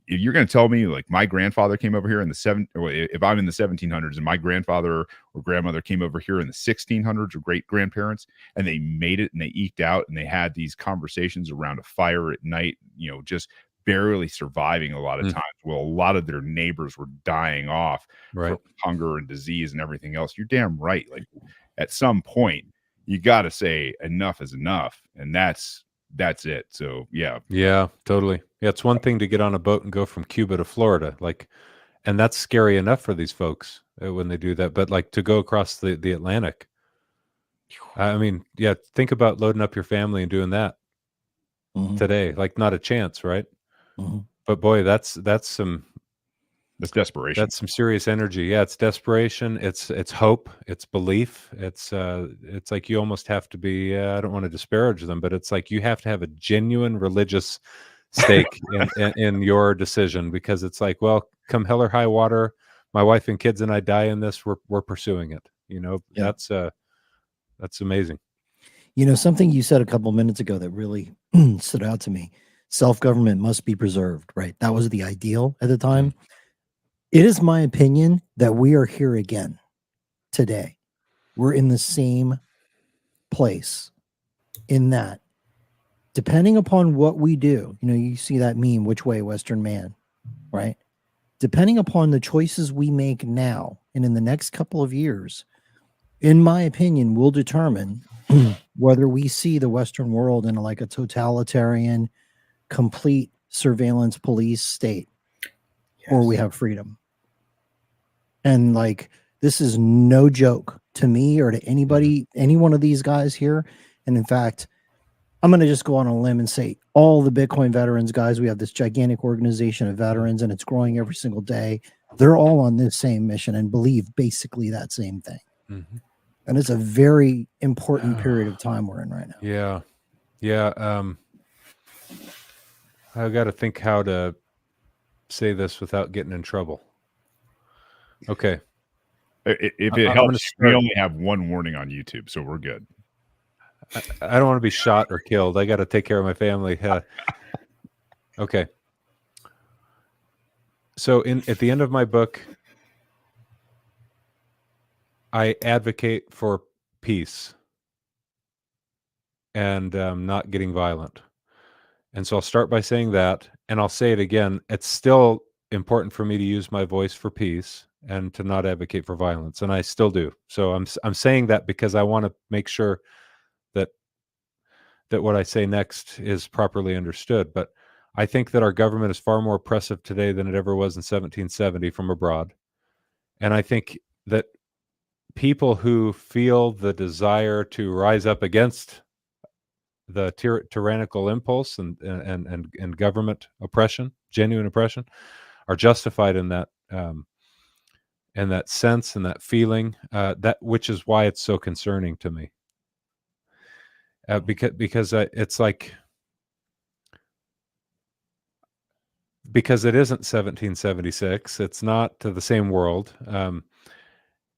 If you're going to tell me, like, my grandfather came over here in if I'm in the 1700s and my grandfather or grandmother came over here in the 1600s, or great grandparents, and they made it and they eked out and they had these conversations around a fire at night, just barely surviving a lot of times. Well, a lot of their neighbors were dying off from hunger and disease and everything else. You're damn right. Like, at some point, you got to say enough is enough, and that's it. So yeah, totally. Yeah, it's one thing to get on a boat and go from Cuba to Florida, and that's scary enough for these folks when they do that. But like, to go across the Atlantic, I mean, yeah, think about loading up your family and doing that today. Like, not a chance, right? But boy, that's desperation. That's some serious energy. Yeah, it's desperation. It's hope. It's belief. It's like you almost have to be. I don't want to disparage them, but it's like you have to have a genuine religious stake in your decision, because it's like, well, come hell or high water, my wife and kids and I die in this. We're pursuing it. That's amazing. Something you said a couple minutes ago that really stood out to me. Self-government must be preserved, right? That was the ideal at the time. It is my opinion that we are here again today. We're in the same place, in that, depending upon what we do, you see that meme, which way, Western man, right? Depending upon the choices we make now and in the next couple of years, in my opinion, will determine whether we see the Western world in like a totalitarian, complete surveillance police state, or we have freedom. And like, this is no joke. to me or to anybody, any one of these guys here. And in fact, I'm going to just go on a limb and say all the Bitcoin veterans, guys, we have this gigantic organization of veterans and it's growing every single day. They're all on this same mission and believe basically that same thing. Mm-hmm. And it's a very important period of time we're in right now. Yeah. Yeah. I got to think how to say this without getting in trouble. Okay. If it helps, we only have one warning on YouTube, so we're good. I don't want to be shot or killed. I got to take care of my family. Okay. So at the end of my book, I advocate for peace and not getting violent. And so I'll start by saying that, and I'll say it again. It's still important for me to use my voice for peace and to not advocate for violence, and I still do. So I'm saying that because I want to make sure that what I say next is properly understood. But I think that our government is far more oppressive today than it ever was in 1770 from abroad. And I think that people who feel the desire to rise up against the tyrannical impulse and government oppression, genuine oppression, are justified in that sense and that feeling, that which is why it's so concerning to me. Because it's like, because it isn't 1776, it's not to the same world,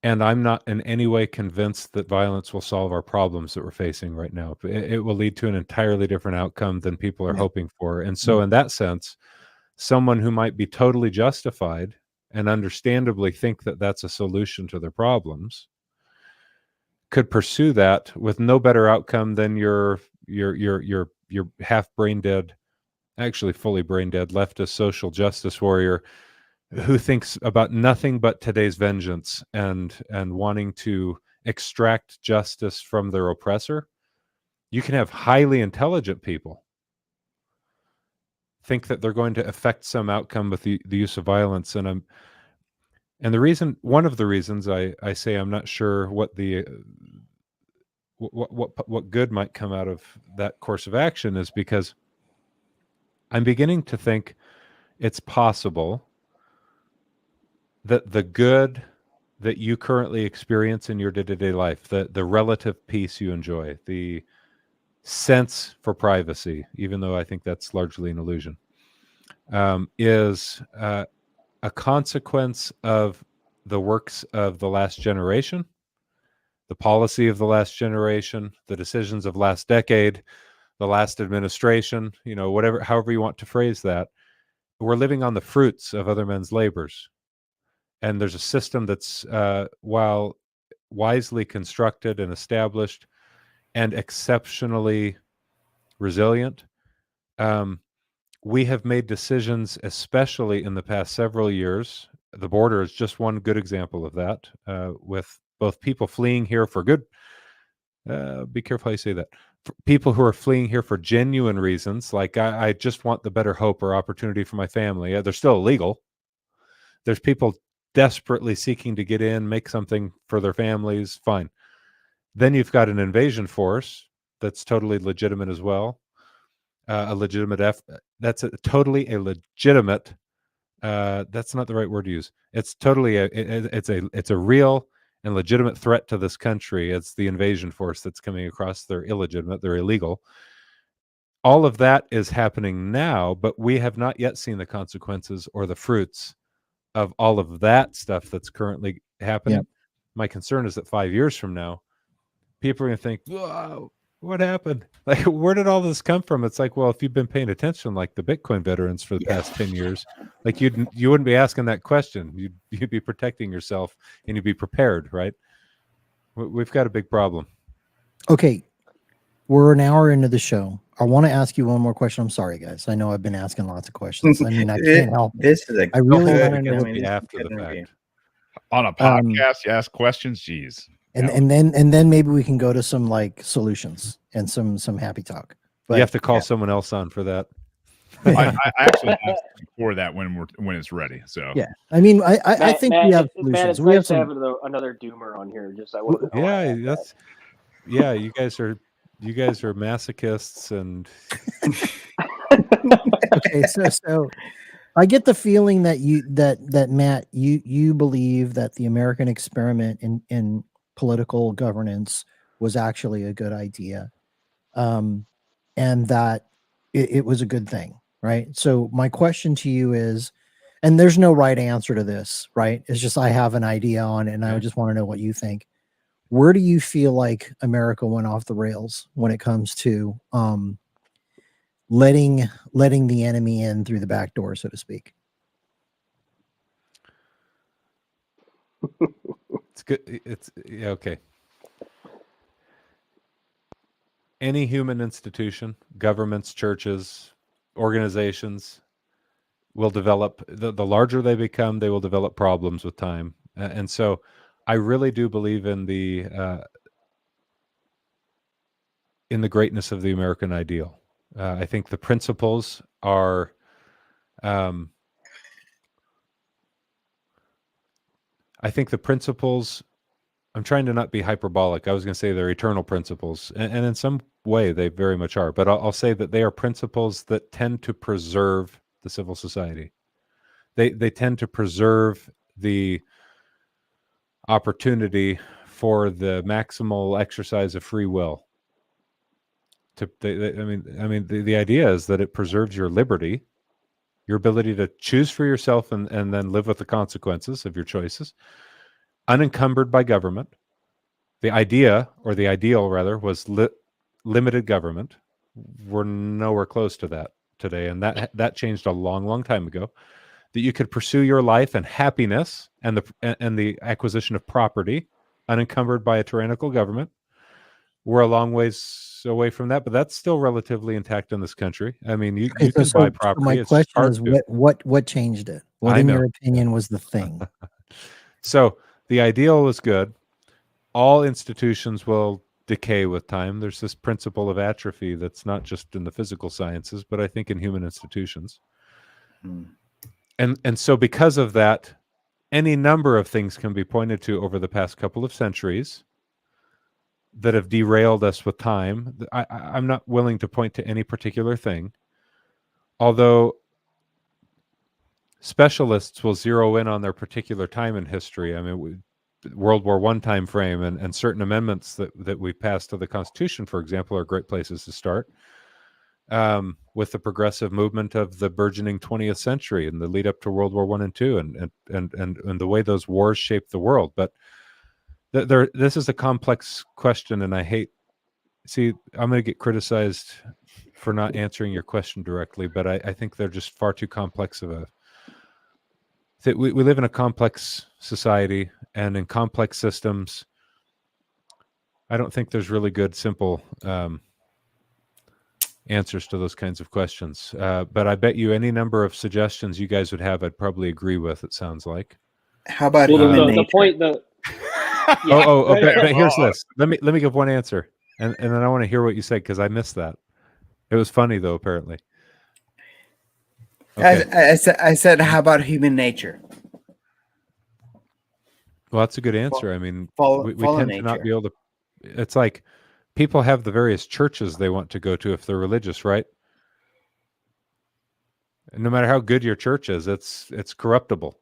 and I'm not in any way convinced that violence will solve our problems that we're facing right now. It will lead to an entirely different outcome than people are hoping for. And so in that sense, someone who might be totally justified and understandably think that that's a solution to their problems could pursue that with no better outcome than your half brain dead, actually fully brain dead leftist social justice warrior who thinks about nothing but today's vengeance and wanting to extract justice from their oppressor. You can have highly intelligent people think that they're going to affect some outcome with the use of violence, and the reason, one of the reasons I say I'm not sure what the what good might come out of that course of action is because I'm beginning to think it's possible that the good that you currently experience in your day-to-day life, the relative peace you enjoy, the sense for privacy, even though I think that's largely an illusion, is a consequence of the works of the last generation, the policy of the last generation, the decisions of last decade, the last administration, whatever, however you want to phrase that. We're living on the fruits of other men's labors. And there's a system that's, while wisely constructed and established and exceptionally resilient, we have made decisions, especially in the past several years. The border is just one good example of that, with both people fleeing here for good. Be careful how you say that. For people who are fleeing here for genuine reasons, like I just want the better hope or opportunity for my family. They're still illegal. There's people desperately seeking to get in, make something for their families. Fine. Then you've got an invasion force that's totally legitimate as well. That's totally a legitimate. That's not the right word to use. It's totally it's a real and legitimate threat to this country. It's the invasion force that's coming across. They're illegitimate. They're illegal. All of that is happening now, but we have not yet seen the consequences or the fruits of all of that stuff that's currently happening. Yep. My concern is that 5 years from now, people are going to think, "Whoa, what happened? Like, where did all this come from?" It's like, well, if you've been paying attention, like the Bitcoin veterans for the past 10 years, like you wouldn't be asking that question. You'd be protecting yourself and you'd be prepared, right? We've got a big problem. Okay, we're an hour into the show. I want to ask you one more question. I'm sorry, guys. I know I've been asking lots of questions. I mean, I can't help it. This is I really want to know after the fact. On a podcast, you ask questions. Jeez. And then maybe we can go to some like solutions and some happy talk. But you have to call someone else on for that. I actually asked for that when it's ready. So Yeah, I mean, I think we have Matt, solutions. it's We have nice to some. have another doomer on here. Just I wasn't. Yeah, yeah. You guys are masochists, and Okay, so I get the feeling that that Matt, you believe that the American experiment in political governance was actually a good idea, and that it was a good thing, right? So my question to you is, and there's no right answer to this, right? It's just I have an idea on it, and I just want to know what you think. Where do you feel like America went off the rails when it comes to letting the enemy in through the back door, so to speak? it's good. It's yeah, okay. Any human institution, governments, churches, organizations will develop. The larger they become, they will develop problems with time. And so I really do believe in the greatness of the American ideal. I think the principles are I'm trying to not be hyperbolic. I was going to say they're eternal principles, and in some way they very much are. But I'll say that they are principles that tend to preserve the civil society. They tend to preserve the opportunity for the maximal exercise of free will. The idea is that it preserves your liberty, your ability to choose for yourself and then live with the consequences of your choices, unencumbered by government. The idea, or the ideal rather, was limited government. We're nowhere close to that today, and that changed a long time ago. That you could pursue your life and happiness and the acquisition of property unencumbered by a tyrannical government. We're a long ways away from that, but that's still relatively intact in this country. I mean, you can buy property. So my question is, what changed it? What, in your opinion, was the thing? So the ideal was good. All institutions will decay with time. There's this principle of atrophy that's not just in the physical sciences, but I think in human institutions. And so because of that, any number of things can be pointed to over the past couple of centuries that have derailed us with time. I'm not willing to point to any particular thing, although specialists will zero in on their particular time in history. I mean, World War I time frame and certain amendments that we passed to the Constitution, for example, are great places to start. With the progressive movement of the burgeoning 20th century and the lead up to World War I and II, and the way those wars shaped the world. But this is a complex question, and I'm going to get criticized for not answering your question directly, but I think they're just far too complex of a. We live in a complex society, and in complex systems, I don't think there's really good, simple answers to those kinds of questions. But I bet you any number of suggestions you guys would have, I'd probably agree with. It sounds like. How about the point? But here's this. Let me give one answer, and then I want to hear what you said because I missed that. It was funny though, apparently. Okay. I said, how about human nature? Well, that's a good answer. I mean, we tend to not be able to. It's like people have the various churches they want to go to if they're religious, right? And no matter how good your church is, it's corruptible.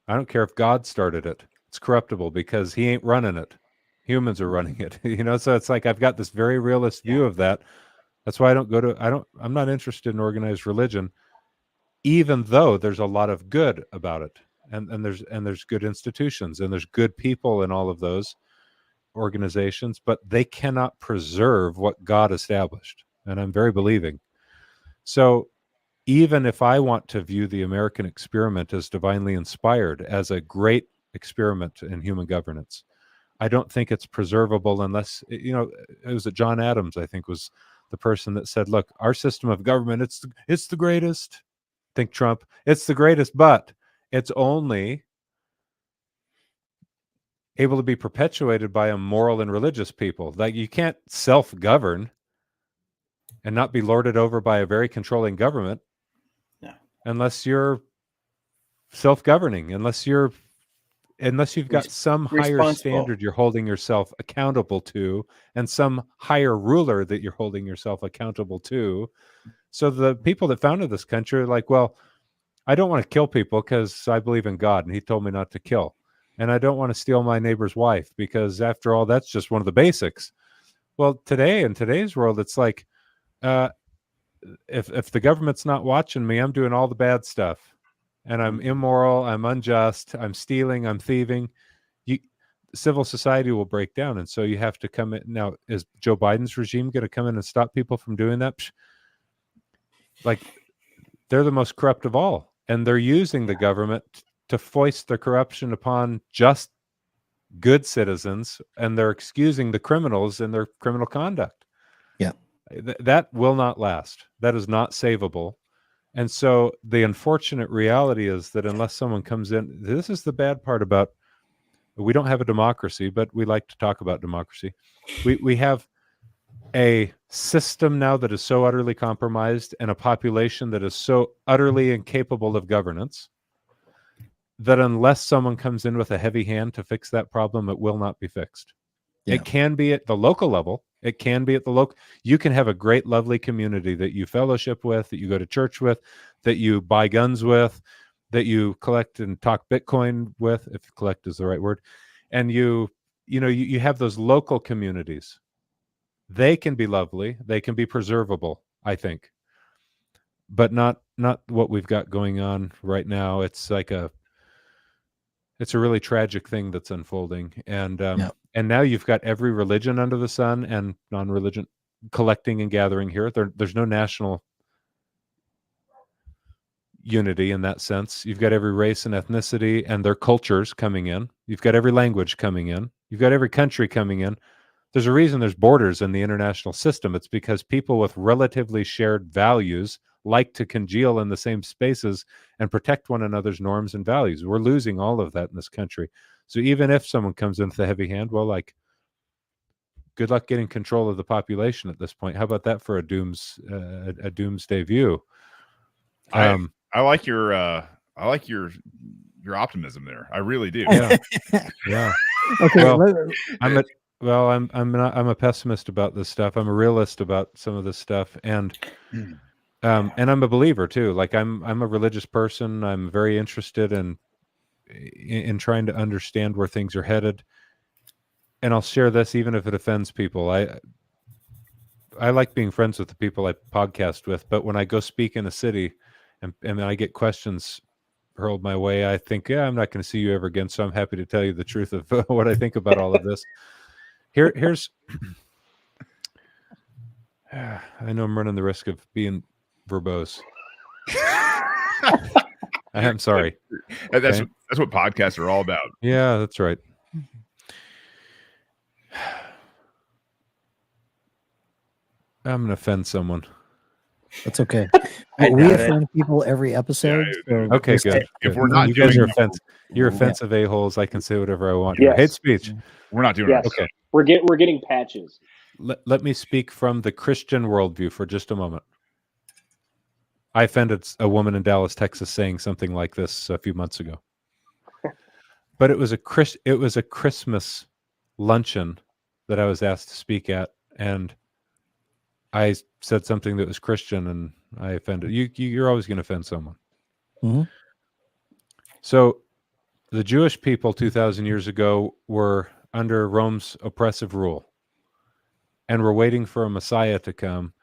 I don't care if God started it; it's corruptible because He ain't running it. Humans are running it, So it's like I've got this very realist view of that. That's why I don't go to. I'm not interested in organized religion, even though there's a lot of good about it, and there's good institutions and there's good people in all of those organizations, but they cannot preserve what God established, and I'm very believing. So even if I want to view the American experiment as divinely inspired, as a great experiment in human governance, I don't think it's preservable unless, it was John Adams, I think, was the person that said, look, our system of government, it's the greatest. Think Trump, it's the greatest, but it's only able to be perpetuated by a moral and religious people. Like, you can't self-govern. and not be lorded over by a very controlling government. Yeah. Unless you're self-governing, unless you've got some higher responsible standard you're holding yourself accountable to, and some higher ruler that you're holding yourself accountable to. So the people that founded this country are like, well, I don't want to kill people because I believe in God and he told me not to kill. And I don't want to steal my neighbor's wife because after all, that's just one of the basics. Well, in today's world, it's like, if the government's not watching me, I'm doing all the bad stuff. And I'm immoral, I'm unjust, I'm stealing, I'm thieving. Civil society will break down. And so you have to come in. Now, is Joe Biden's regime going to come in and stop people from doing that? Like, they're the most corrupt of all. And they're using the government to foist their corruption upon just good citizens. And they're excusing the criminals in their criminal conduct. Yeah. That will not last. That is not savable. And so the unfortunate reality is that unless someone comes in, this is the bad part about, we don't have a democracy, but we like to talk about democracy. We have a system now that is so utterly compromised and a population that is so utterly incapable of governance that unless someone comes in with a heavy hand to fix that problem, it will not be fixed. Yeah. It can be at the local level. It can be at the local. You can have a great, lovely community that you fellowship with, that you go to church with, that you buy guns with, that you collect and talk Bitcoin with, if collect is the right word. And you have those local communities. They can be lovely. They can be preservable, I think. But not what we've got going on right now. It's like it's a really tragic thing that's unfolding. And and now you've got every religion under the sun and non-religion collecting and gathering here. There's no national unity in that sense. You've got every race and ethnicity and their cultures coming in. You've got every language coming in. You've got every country coming in. There's a reason there's borders in the international system. It's because people with relatively shared values like to congeal in the same spaces and protect one another's norms and values. We're losing all of that in this country. So even if someone comes in with a heavy hand, well, like, good luck getting control of the population at this point. How about that for a doomsday view? I like your optimism there. I really do. Yeah. Yeah. Okay. Well, I'm a pessimist about this stuff. I'm a realist about some of this stuff, and I'm a believer too. Like I'm a religious person. I'm very interested in trying to understand where things are headed. And I'll share this even if it offends people. I like being friends with the people I podcast with, but when I go speak in a city and I get questions hurled my way, I think, I'm not going to see you ever again. So I'm happy to tell you the truth of what I think about all of this. Here's I know I'm running the risk of being verbose. I'm sorry. That's what podcasts are all about. Yeah, that's right. I'm going to offend someone. That's okay. We offend people every episode. Yeah, so okay, good. If we're not, you guys are you're offensive a-holes. I can say whatever I want. Yes. Hate speech. We're not doing it. Okay. We're getting patches. Let me speak from the Christian worldview for just a moment. I offended a woman in Dallas, Texas, saying something like this a few months ago. But it was a Christmas luncheon that I was asked to speak at, and I said something that was Christian, and I offended you. You're always going to offend someone. Mm-hmm. So, the Jewish people 2,000 years ago were under Rome's oppressive rule, and were waiting for a Messiah to come.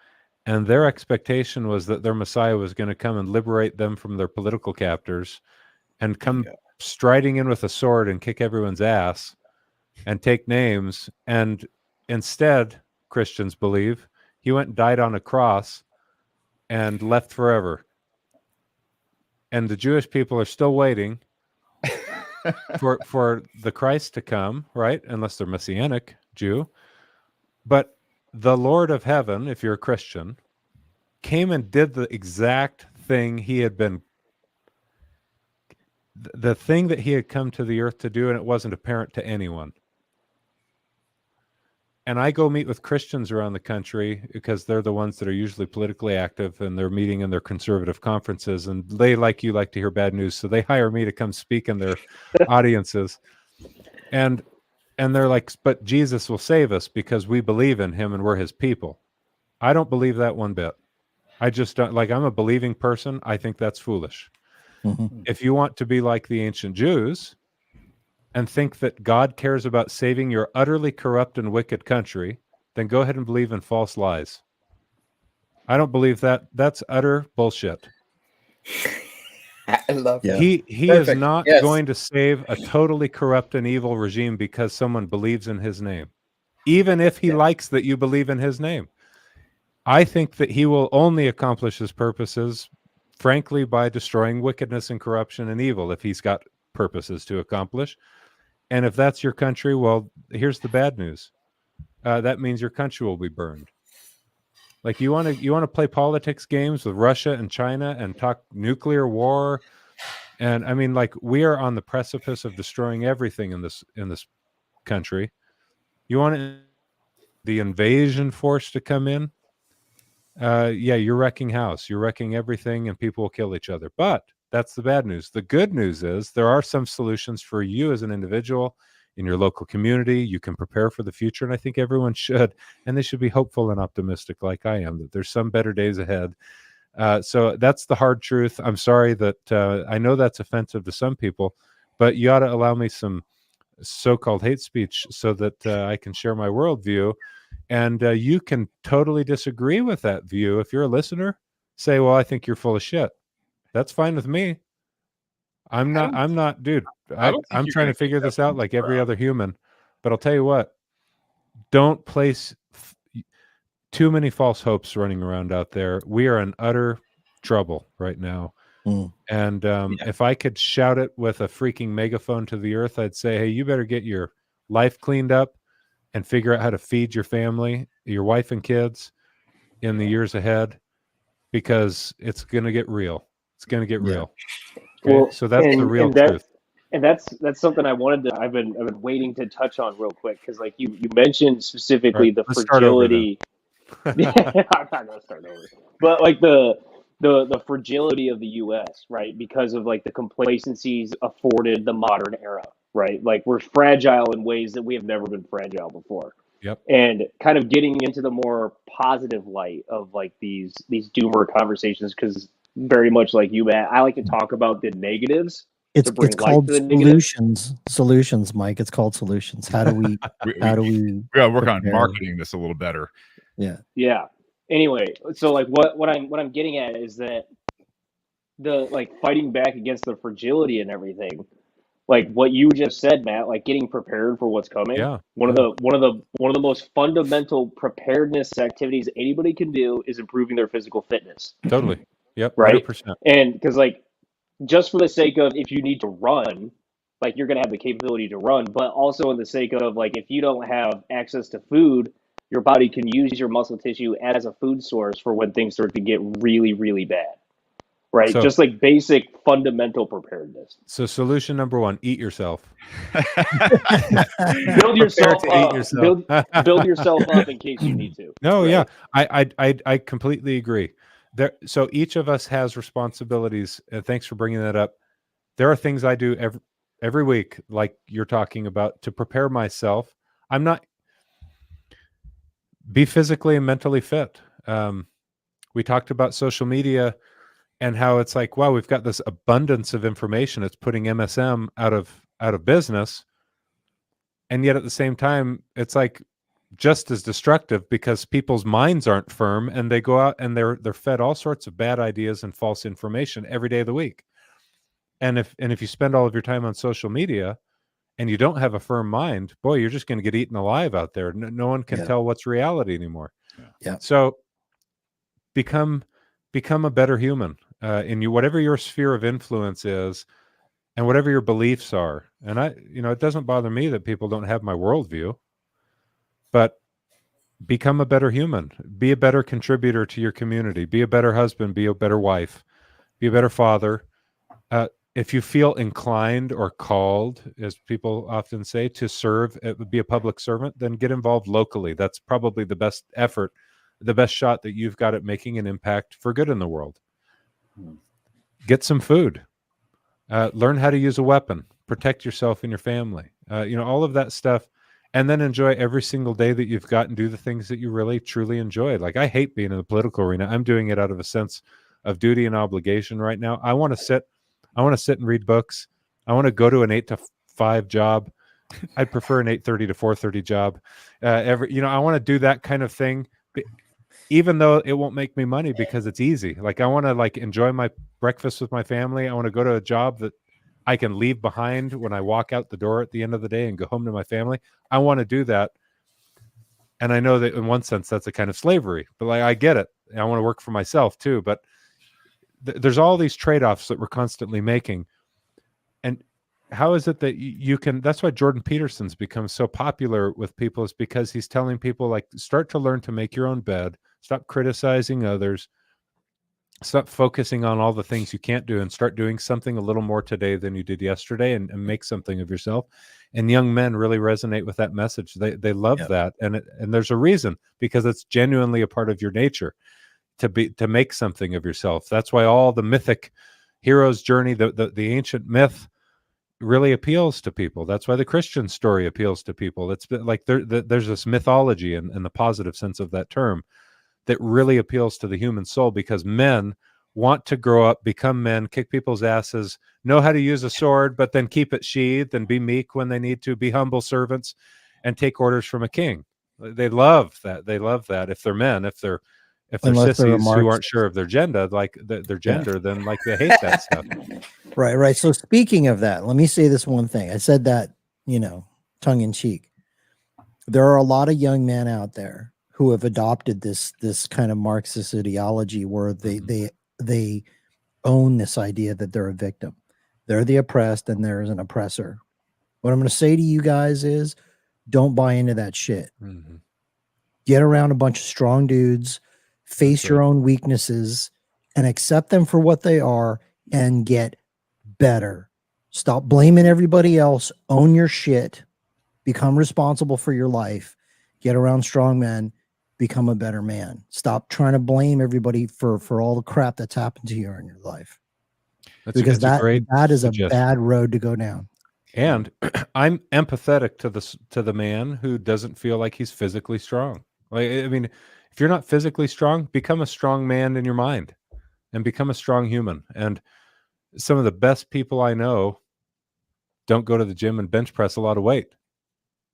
And their expectation was that their Messiah was going to come and liberate them from their political captors and come striding in with a sword and kick everyone's ass and take names. And instead, Christians believe, he went and died on a cross and left forever. And the Jewish people are still waiting for the Christ to come, right? Unless they're Messianic Jew. But the Lord of heaven, if you're a Christian, came and did the exact thing he had been, the thing that he had come to the earth to do, and it wasn't apparent to anyone. and I go meet with Christians around the country because they're the ones that are usually politically active and they're meeting in their conservative conferences, and they, like you, like to hear bad news. So they hire me to come speak in their audiences. And they're like, but Jesus will save us because we believe in him and we're his people. I don't believe that one bit. I just don't, like, I'm a believing person. I think that's foolish. Mm-hmm. If you want to be like the ancient Jews and think that God cares about saving your utterly corrupt and wicked country, then go ahead and believe in false lies. I don't believe that. That's utter bullshit. I love that. He is Perfect. not Yes. going to save a totally corrupt and evil regime because someone believes in his name, even if he likes that you believe in his name. I think that he will only accomplish his purposes, frankly, by destroying wickedness and corruption and evil, if he's got purposes to accomplish. And if that's your country, well, here's the bad news. That means your country will be burned. Like, you want to play politics games with Russia and China and talk nuclear war, and I mean, like, we are on the precipice of destroying everything in this country. You want the invasion force to come in? Yeah, you're wrecking house. You're wrecking everything, and people will kill each other. But that's the bad news. The good news is there are some solutions for you as an individual in your local community. You can prepare for the future, and I think everyone should. And they should be hopeful and optimistic like I am, that there's some better days ahead. So that's the hard truth. I'm sorry that I know that's offensive to some people, but you ought to allow me some so-called hate speech so that I can share my worldview. And you can totally disagree with that view. If you're a listener, say, well, I think you're full of shit. That's fine with me. I'm not, dude. I'm trying to figure this out like every other human. But I'll tell you what, don't place too many false hopes running around out there. We are in utter trouble right now. And if I could shout it with a freaking megaphone to the earth, I'd say, hey, you better get your life cleaned up and figure out how to feed your family, your wife and kids in the years ahead, because it's going to get real. It's going to get real. Okay? Well, so that's the real truth. And that's something I've been waiting to touch on real quick, because like you mentioned specifically the fragility. I'm not gonna start over, but like the fragility of the U.S., right? Because of like the complacencies afforded the modern era, right? Like, we're fragile in ways that we have never been fragile before. Yep. And kind of getting into the more positive light of like these doomer conversations, because very much like you, Matt, I like to talk about the negatives. It's called solutions, Mike. It's called solutions. How do we gotta work on marketing this a little better. Yeah. Anyway, so like what I'm getting at is that the like fighting back against the fragility and everything, like what you just said, Matt, like getting prepared for what's coming. Yeah. One of the most fundamental preparedness activities anybody can do is improving their physical fitness. Totally. Yep. Right. 100%. And because like, just for the sake of, if you need to run, like, you're gonna have the capability to run, but also in the sake of like, if you don't have access to food, your body can use your muscle tissue as a food source for when things start to get really, really bad. Right? So, just like basic fundamental preparedness. So solution number 1, eat yourself. Build yourself up. Eat yourself. Build yourself up in case you need to. No, right? yeah. I completely agree. So each of us has responsibilities, and thanks for bringing that up. There are things I do every week, like you're talking about, to prepare myself. Be physically and mentally fit. We talked about social media and how it's like, wow, we've got this abundance of information. It's putting MSM out of business. And yet at the same time, it's like just as destructive, because people's minds aren't firm and they go out and they're fed all sorts of bad ideas and false information every day of the week. And if you spend all of your time on social media and you don't have a firm mind, boy, you're just going to get eaten alive out there. No one can tell what's reality anymore. Yeah. So become a better human in whatever your sphere of influence is and whatever your beliefs are. And it doesn't bother me that people don't have my worldview, but become a better human, be a better contributor to your community, be a better husband, be a better wife, be a better father. if you feel inclined or called, as people often say, to serve, be a public servant, then get involved locally. That's probably the best effort, the best shot that you've got at making an impact for good in the world. Get some food, learn how to use a weapon, protect yourself and your family, all of that stuff. And then enjoy every single day that you've got and do the things that you really, truly enjoy. Like, I hate being in the political arena. I'm doing it out of a sense of duty and obligation right now. I want to sit and read books. I want to go to an 8 to 5 job. I'd prefer an 8:30 to 4:30 job. I want to do that kind of thing, even though it won't make me money, because it's easy. Like, I want to enjoy my breakfast with my family. I want to go to a job that I can leave behind when I walk out the door at the end of the day and go home to my family. I want to do that. And I know that in one sense that's a kind of slavery, but I get it. I want to work for myself too. But there's all these trade-offs that we're constantly making. And how is it that you can, that's why Jordan Peterson's become so popular with people, is because he's telling people, start to learn to make your own bed, stop criticizing others, stop focusing on all the things you can't do, and start doing something a little more today than you did yesterday, and make something of yourself. And young men really resonate with that message. They love that. And there's a reason, because it's genuinely a part of your nature to make something of yourself. That's why all the mythic hero's journey, the ancient myth, really appeals to people. That's why the Christian story appeals to people. It's like there's this mythology in the positive sense of that term that really appeals to the human soul, because men want to grow up, become men, kick people's asses, know how to use a sword, but then keep it sheathed and be meek when they need to, be humble servants, and take orders from a king. They love that. They love that. If they're men, if they're sissies who aren't sure of their gender, then they hate that stuff. Right. So speaking of that, let me say this one thing. I said that, tongue in cheek. There are a lot of young men out there who have adopted this kind of Marxist ideology where they own this idea that they're a victim. They're the oppressed and there's an oppressor. What I'm going to say to you guys is, don't buy into that shit. Mm-hmm. Get around a bunch of strong dudes, face your own weaknesses, and accept them for what they are, and get better. Stop blaming everybody else. Own your shit. Become responsible for your life. Get around strong men. Become a better man. Stop trying to blame everybody for all the crap that's happened to you in your life. Because that is a bad road to go down. And I'm empathetic to the man who doesn't feel like he's physically strong. If you're not physically strong, become a strong man in your mind and become a strong human. And some of the best people I know don't go to the gym and bench press a lot of weight,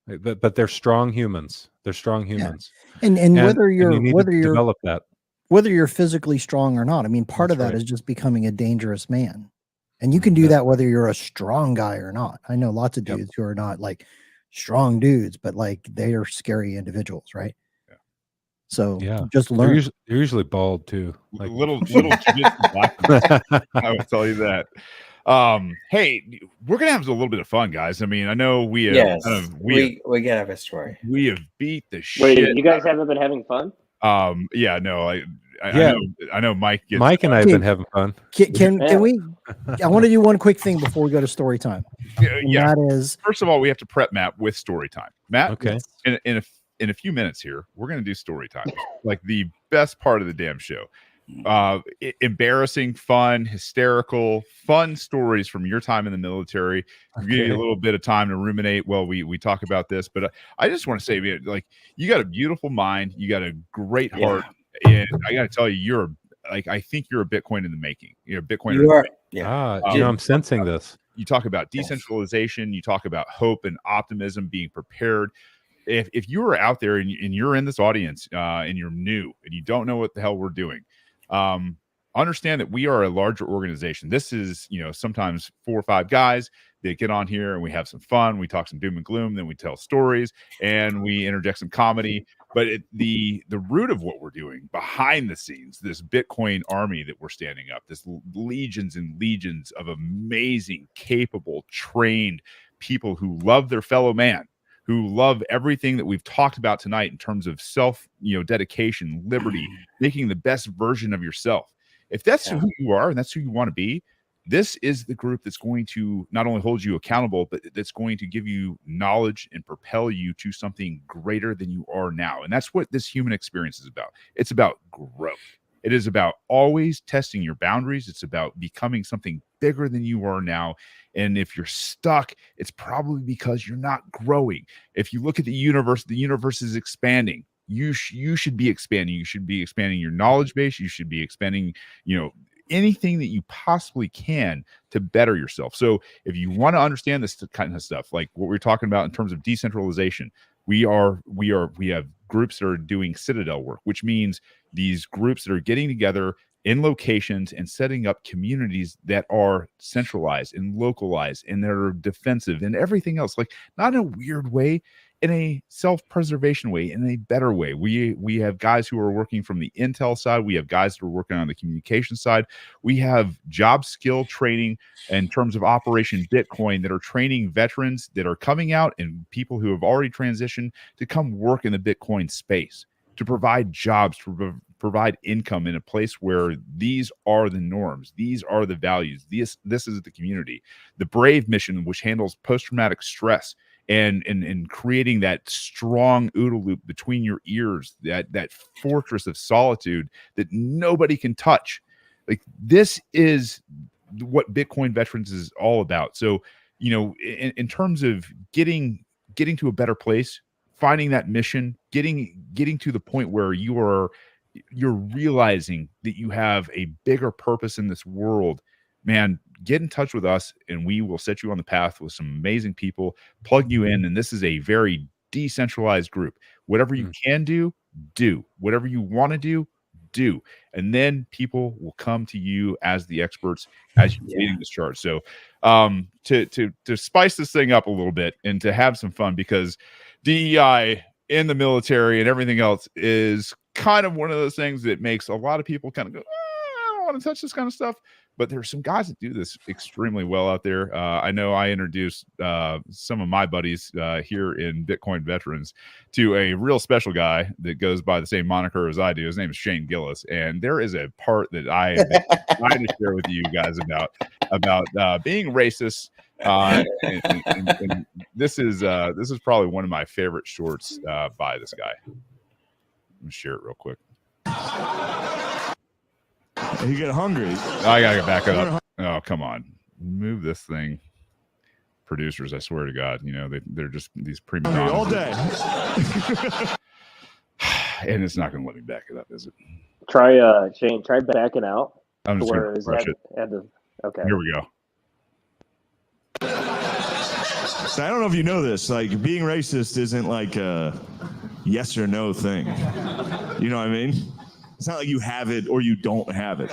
but they're strong humans. They're strong humans. Yeah. And whether you're develop that, whether you're physically strong or not, part of that is just becoming a dangerous man. And you can do that whether you're a strong guy or not. I know lots of dudes who are not strong dudes, but they are scary individuals, right? So just learn. They're usually bald too. Little black. I will tell you that. Hey, we're gonna have a little bit of fun, guys. I know we have. Yes, we get have a story. We have beat the shit. Wait, you guys haven't been having fun? Yeah, no, I know Mike and I have been having fun. Can we? I want to do one quick thing before we go to story time. Yeah. That is, first of all, we have to prep Matt with story time. Matt, okay. In a few minutes here, we're going to do story time, like the best part of the damn show. Embarrassing, fun, hysterical, fun stories from your time in the military. Give you a little bit of time to ruminate while we talk about this. But I just want to say, you got a beautiful mind, you got a great heart, and I got to tell you, I think you're a Bitcoin in the making. You're a Bitcoin. You are. Yeah. I'm sensing this. You talk about decentralization. You talk about hope and optimism, being prepared. If you are out there and you're in this audience and you're new and you don't know what the hell we're doing, understand that we are a larger organization. This is, sometimes 4 or 5 guys that get on here and we have some fun. We talk some doom and gloom, then we tell stories and we interject some comedy. But the root of what we're doing behind the scenes, this Bitcoin army that we're standing up, this legions and legions of amazing, capable, trained people who love their fellow man, who love everything that we've talked about tonight in terms of self, dedication, liberty, making the best version of yourself. If that's who you are and that's who you want to be, this is the group that's going to not only hold you accountable, but that's going to give you knowledge and propel you to something greater than you are now. And that's what this human experience is about. It's about growth. It is about always testing your boundaries. It's about becoming something bigger than you are now. And if you're stuck, it's probably because you're not growing. If you look at the universe is expanding. You should be expanding. You should be expanding your knowledge base. You should be expanding, anything that you possibly can to better yourself. So if you want to understand this kind of stuff, like what we're talking about in terms of decentralization, we have groups that are doing citadel work, which means these groups that are getting together in locations and setting up communities that are centralized and localized and that are defensive and everything else, like not in a weird way, in a self-preservation way, in a better way. We have guys who are working from the intel side. We have guys who are working on the communication side. We have job skill training in terms of Operation Bitcoin that are training veterans that are coming out and people who have already transitioned to come work in the Bitcoin space, to provide jobs, to provide income in a place where these are the norms. These are the values. This is the community. The Brave mission, which handles post-traumatic stress, and creating that strong OODA loop between your ears, that fortress of solitude that nobody can touch. Like, this is what Bitcoin Veterans is all about. So, in terms of getting to a better place, finding that mission, getting to the point where you're realizing that you have a bigger purpose in this world, man, get in touch with us and we will set you on the path with some amazing people, plug you in. And this is a very decentralized group. Whatever you can do. Whatever you want to do. And then people will come to you as the experts as you're leading this charge. So to spice this thing up a little bit and to have some fun, because DEI in the military and everything else is kind of one of those things that makes a lot of people kind of go, I don't want to touch this kind of stuff. But there are some guys that do this extremely well out there. I know I introduced some of my buddies here in Bitcoin Veterans to a real special guy that goes by the same moniker as I do. His name is Shane Gillis. And there is a part that I am trying to share with you guys about being racist. And this is probably one of my favorite shorts by this guy. Let me share it real quick. You get hungry. I gotta back it up. Oh, come on. Move this thing. Producers, I swear to God, they're just these prima donnas. All day. And it's not gonna let me back it up, is it? Try Shane, try backing out. I'm just gonna brush it. Okay. Here we go. So I don't know if you know this, like, being racist isn't like a yes or no thing. You know what I mean? It's not like you have it or you don't have it.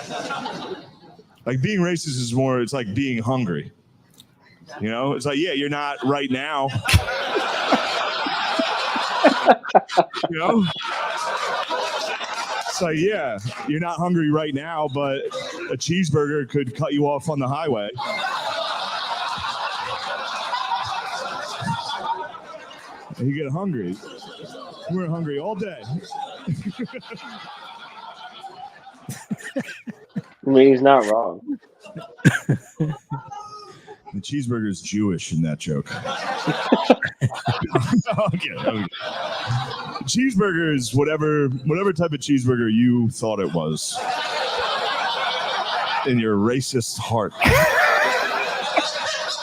Like, being racist is more, it's like being hungry. It's like, yeah, you're not right now. It's like, yeah, you're not hungry right now, but a cheeseburger could cut you off on the highway. And you get hungry. We're hungry all day. I mean, he's not wrong. The cheeseburger is Jewish in that joke. Okay. Cheeseburger is whatever type of cheeseburger you thought it was in your racist heart.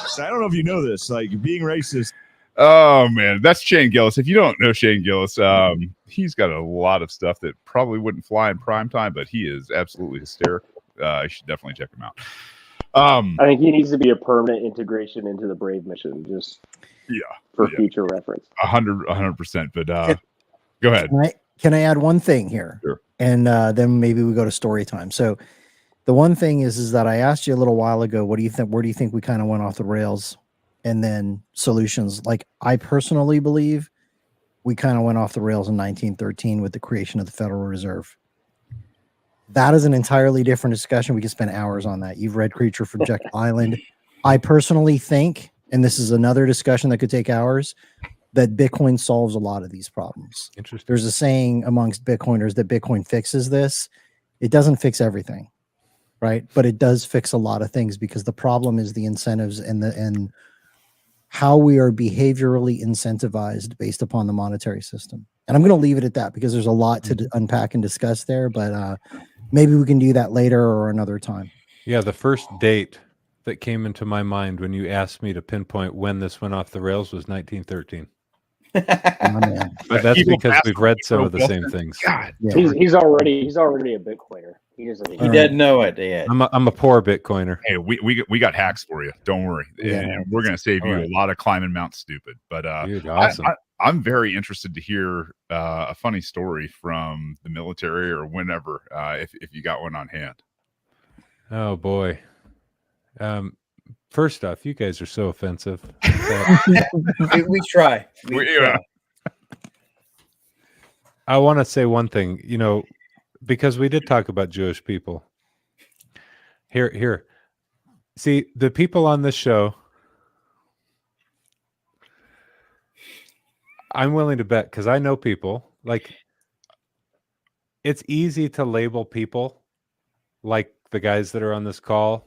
So I don't know if you know this, like, being racist. Oh man, that's Shane Gillis. If you don't know Shane Gillis, he's got a lot of stuff that probably wouldn't fly in prime time, but he is absolutely hysterical. You should definitely check him out. I think he needs to be a permanent integration into the Brave mission, just for future reference. 100%. But go ahead. Can I add one thing here? Sure. And then maybe we go to story time. So the one thing is that I asked you a little while ago, what do you think? Where do you think we kind of went off the rails? And then solutions. Like, I personally believe we kind of went off the rails in 1913 with the creation of the Federal Reserve. That is an entirely different discussion. We could spend hours on that. You've read Creature from Jekyll Island. I personally think, and this is another discussion that could take hours, that Bitcoin solves a lot of these problems. Interesting. There's a saying amongst Bitcoiners that Bitcoin fixes this. It doesn't fix everything. right? But it does fix a lot of things, because the problem is the incentives and how we are behaviorally incentivized based upon the monetary system. And I'm going to leave it at that, because there's a lot to unpack and discuss there, but maybe we can do that later or another time. Yeah, the first date that came into my mind when you asked me to pinpoint when this went off the rails was 1913. But that's because we've read some of the same things. God, Yeah. He's already a Bitcoiner. He doesn't know it yet. I'm a poor Bitcoiner. Hey, we got hacks for you. Don't worry. And we're going to save you a lot of climbing Mount Stupid. But dude, awesome. I'm very interested to hear a funny story from the military or whenever, if you got one on hand. Oh boy. First off, you guys are so offensive. we try. I want to say one thing, because we did talk about Jewish people. Here. See, the people on this show, I'm willing to bet, because I know people, like, it's easy to label people like the guys that are on this call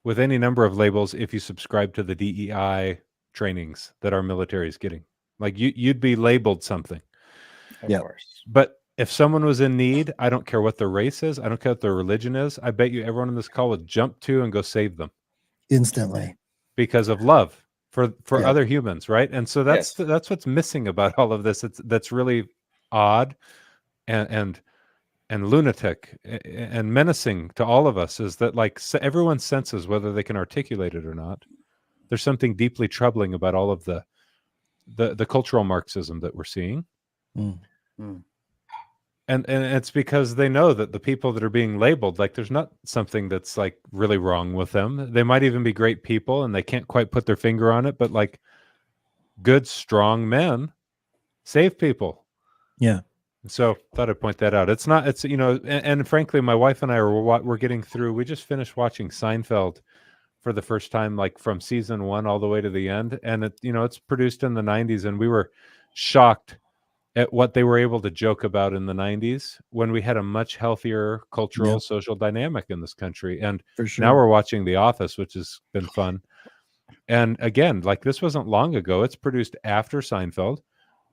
with any number of labels if you subscribe to the DEI trainings that our military is getting. Like, you'd be labeled something. Of course. But if someone was in need, I don't care what their race is, I don't care what their religion is, I bet you everyone on this call would jump to and go save them Instantly. because of love for other humans, right? And so that's what's missing about all of this. That's really odd and lunatic and menacing to all of us, is that, like, everyone senses, whether they can articulate it or not, there's something deeply troubling about all of the cultural Marxism that we're seeing. And it's because they know that the people that are being labeled, like, there's not something that's, like, really wrong with them. They might even be great people and they can't quite put their finger on it, but, like, good, strong men save people. Yeah. So thought I'd point that out. It's and frankly, my wife and I we're getting through. We just finished watching Seinfeld for the first time, like, from season 1 all the way to the end. And it's produced in the 90s, and we were shocked at what they were able to joke about in the 90s, when we had a much healthier cultural, social dynamic in this country. And For sure. now we're watching The Office, which has been fun. And again, like, this wasn't long ago. It's produced after Seinfeld.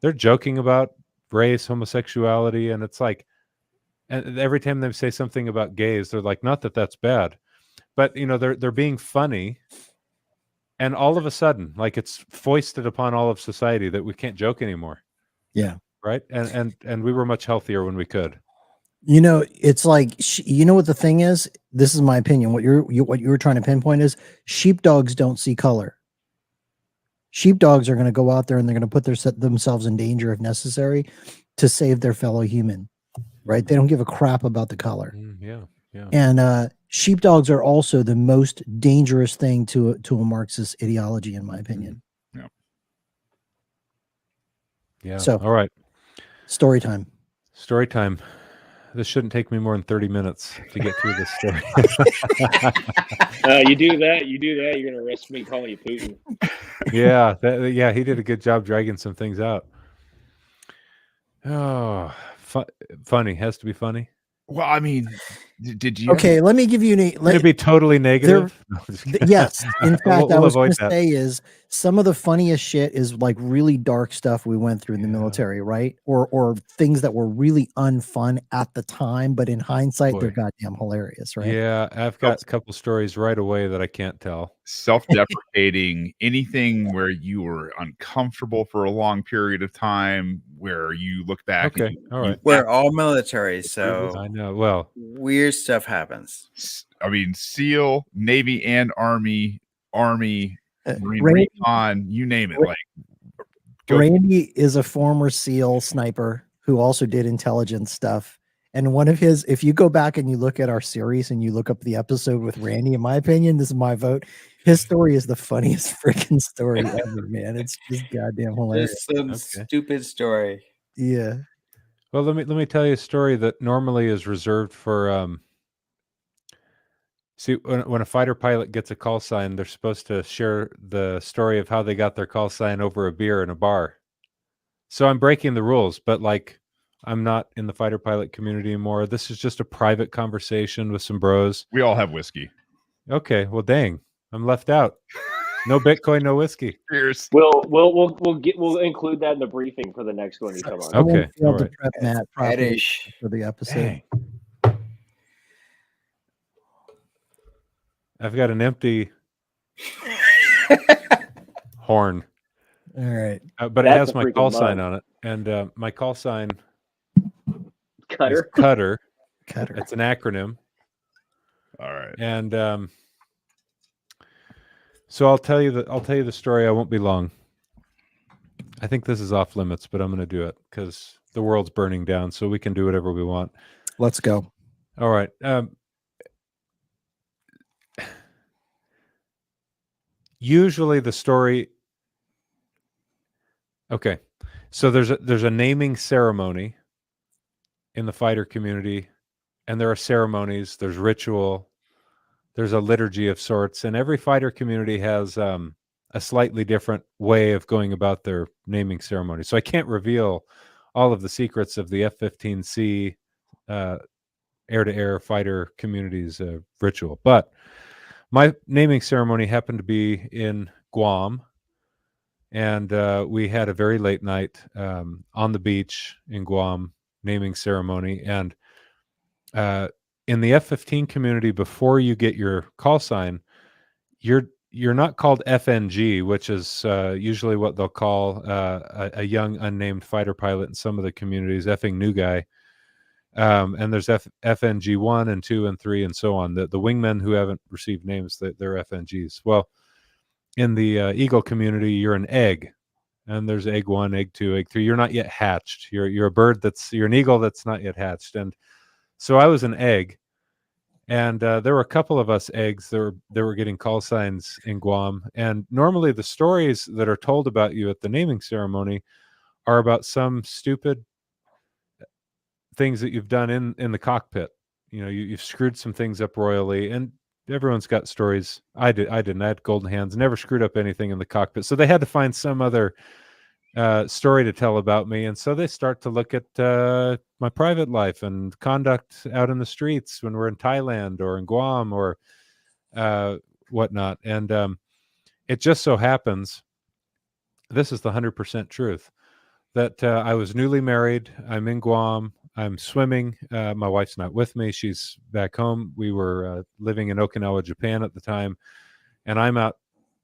They're joking about race, homosexuality, and it's like, and every time they say something about gays, they're like, not that that's bad, but they're being funny, and all of a sudden, like, it's foisted upon all of society that we can't joke anymore. Yeah. Right. And we were much healthier when we could. It's like, what the thing is? This is my opinion. What you were trying to pinpoint is sheepdogs don't see color. Sheepdogs are going to go out there and they're going to put themselves in danger if necessary to save their fellow human, right? They don't give a crap about the color. Yeah. And sheepdogs are also the most dangerous thing to a Marxist ideology, in my opinion. Yeah. So, all right. Story time. This shouldn't take me more than 30 minutes to get through this story. You do that, you're gonna risk me calling you Putin. Yeah, he did a good job dragging some things out. Oh, funny. Has to be funny. Well, I mean, did you? Okay, let me give you It'd be totally negative. Yes, in fact, we'll I was going avoid to say is some of the funniest shit is, like, really dark stuff we went through in the military, right? Or things that were really unfun at the time, but in hindsight, they're goddamn hilarious, right? Yeah, I've got a couple stories right away that I can't tell. Self-deprecating, anything where you were uncomfortable for a long period of time, where you look back. Okay, all right. We're all military, so I know. Well, weird stuff happens. I mean, SEAL, Navy, and Army, Marine Recon, you name it. Like, Randy is a former SEAL sniper who also did intelligence stuff. And one of his, if you go back and you look at our series and you look up the episode with Randy, in my opinion, this is my vote. His story is the funniest freaking story ever, man. It's just goddamn hilarious. Just some stupid story. Yeah. Well, let me tell you a story that normally is reserved for. See, when a fighter pilot gets a call sign, they're supposed to share the story of how they got their call sign over a beer in a bar. So I'm breaking the rules, but, like, I'm not in the fighter pilot community anymore. This is just a private conversation with some bros. We all have whiskey. Okay, well, dang, I'm left out. No Bitcoin, no whiskey. Cheers. We'll include that in the briefing for the next one you come on. I won't Okay, be able all to right. prep Matt properly Fetish. for the episode. Dang. I've got an empty horn, All right. but it That's has a my freaking call sign mug. on it, and my call sign is Cutter. Cutter. Cutter. It's an acronym, All right. and so I'll tell you the story. I won't be long. I think this is off limits, but I'm going to do it because the world's burning down, so we can do whatever we want. Let's go. All right. Usually the story. Okay, so there's a naming ceremony in the fighter community, and there are ceremonies. There's ritual. There's a liturgy of sorts, and every fighter community has a slightly different way of going about their naming ceremony. So I can't reveal all of the secrets of the F-15C air-to-air fighter community's ritual, but my naming ceremony happened to be in Guam, and we had a very late night on the beach in Guam naming ceremony. And in the F-15 community, before you get your call sign, you're not called FNG, which is usually what they'll call a young unnamed fighter pilot in some of the communities, effing new guy. And there's FNG 1 and 2 and 3 and so on. The wingmen who haven't received names, they're FNGs. Well, in the Eagle community, you're an egg, and there's egg 1, egg 2, egg 3. You're not yet hatched. You're a bird you're an eagle that's not yet hatched. And so I was an egg, and there were a couple of us eggs that were getting call signs in Guam. And normally the stories that are told about you at the naming ceremony are about some stupid things that you've done in the cockpit. You know, you've screwed some things up royally, and everyone's got stories. I didn't. I had golden hands, never screwed up anything in the cockpit. So they had to find some other story to tell about me. And so they start to look at my private life and conduct out in the streets when we're in Thailand or in Guam or whatnot. And it just so happens, this is the 100% truth, that I was newly married. I'm in Guam. I'm swimming. My wife's not with me. She's back home. We were living in Okinawa, Japan at the time. And I'm out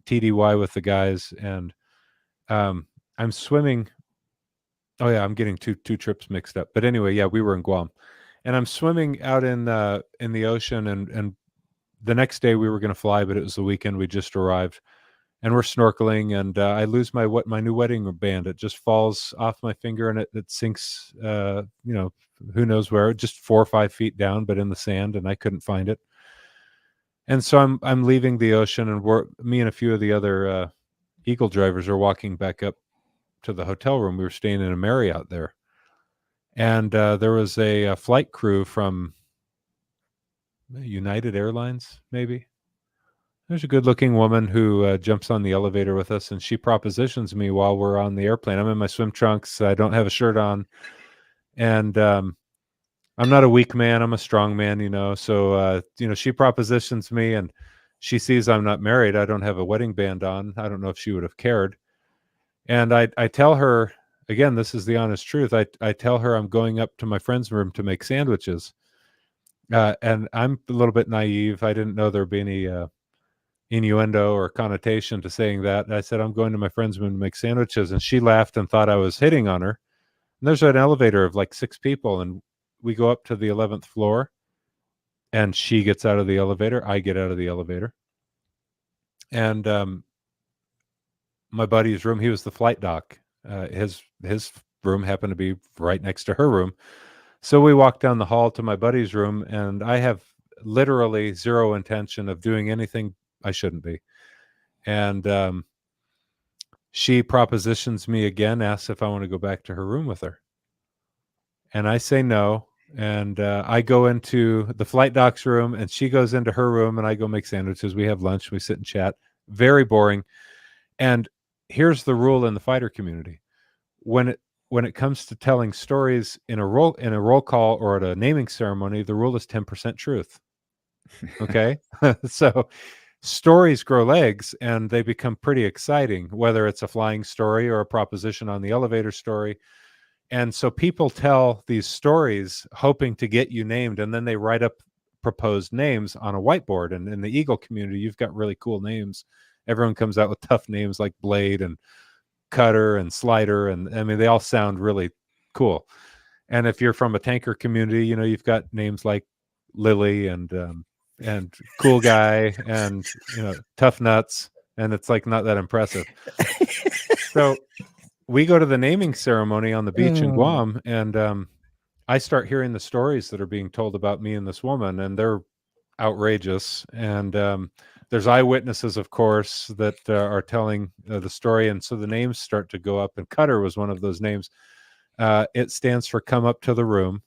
TDY with the guys. And I'm swimming. Oh, yeah, I'm getting two trips mixed up. But anyway, yeah, we were in Guam. And I'm swimming out in the ocean. And the next day we were going to fly, but it was the weekend. We just arrived. And we're snorkeling, and I lose my new wedding band. It just falls off my finger, and it sinks, who knows where, just 4 or 5 feet down, but in the sand, and I couldn't find it. And so I'm leaving the ocean, and me and a few of the other Eagle drivers are walking back up to the hotel room. We were staying in a Marriott there, and there was a flight crew from United Airlines, maybe. There's a good-looking woman who jumps on the elevator with us, and she propositions me while we're on the airplane. I'm in my swim trunks. I don't have a shirt on, and I'm not a weak man. I'm a strong man, So, she propositions me, and she sees I'm not married. I don't have a wedding band on. I don't know if she would have cared. And I tell her, again, this is the honest truth. I tell her I'm going up to my friend's room to make sandwiches. And I'm a little bit naive. I didn't know there'd be any innuendo or connotation to saying that. And I said, I'm going to my friend's room to make sandwiches. And she laughed and thought I was hitting on her. And there's an elevator of like 6 people. And we go up to the 11th floor. And she gets out of the elevator. I get out of the elevator. And my buddy's room, he was the flight doc. His room happened to be right next to her room. So we walk down the hall to my buddy's room. And I have literally zero intention of doing anything I shouldn't be. And she propositions me again, asks if I want to go back to her room with her. And I say no. And I go into the flight doc's room, and she goes into her room, and I go make sandwiches. We have lunch. We sit and chat. Very boring. And here's the rule in the fighter community. When when it comes to telling stories in a roll call or at a naming ceremony, the rule is 10% truth. Okay. So stories grow legs and they become pretty exciting, whether it's a flying story or a proposition on the elevator story. And so people tell these stories hoping to get you named, and then they write up proposed names on a whiteboard. And in the Eagle community, you've got really cool names. Everyone comes out with tough names like Blade and Cutter and Slider, and I mean they all sound really cool. And if you're from a tanker community, you know, you've got names like Lily and Cool Guy and, you know, Tough Nuts, and it's like not that impressive. So we go to the naming ceremony on the beach in Guam, and I start hearing the stories that are being told about me and this woman, and they're outrageous. And there's eyewitnesses, of course, that are telling the story, and so the names start to go up. And Cutter was one of those names. It stands for "Come Up to the Room,"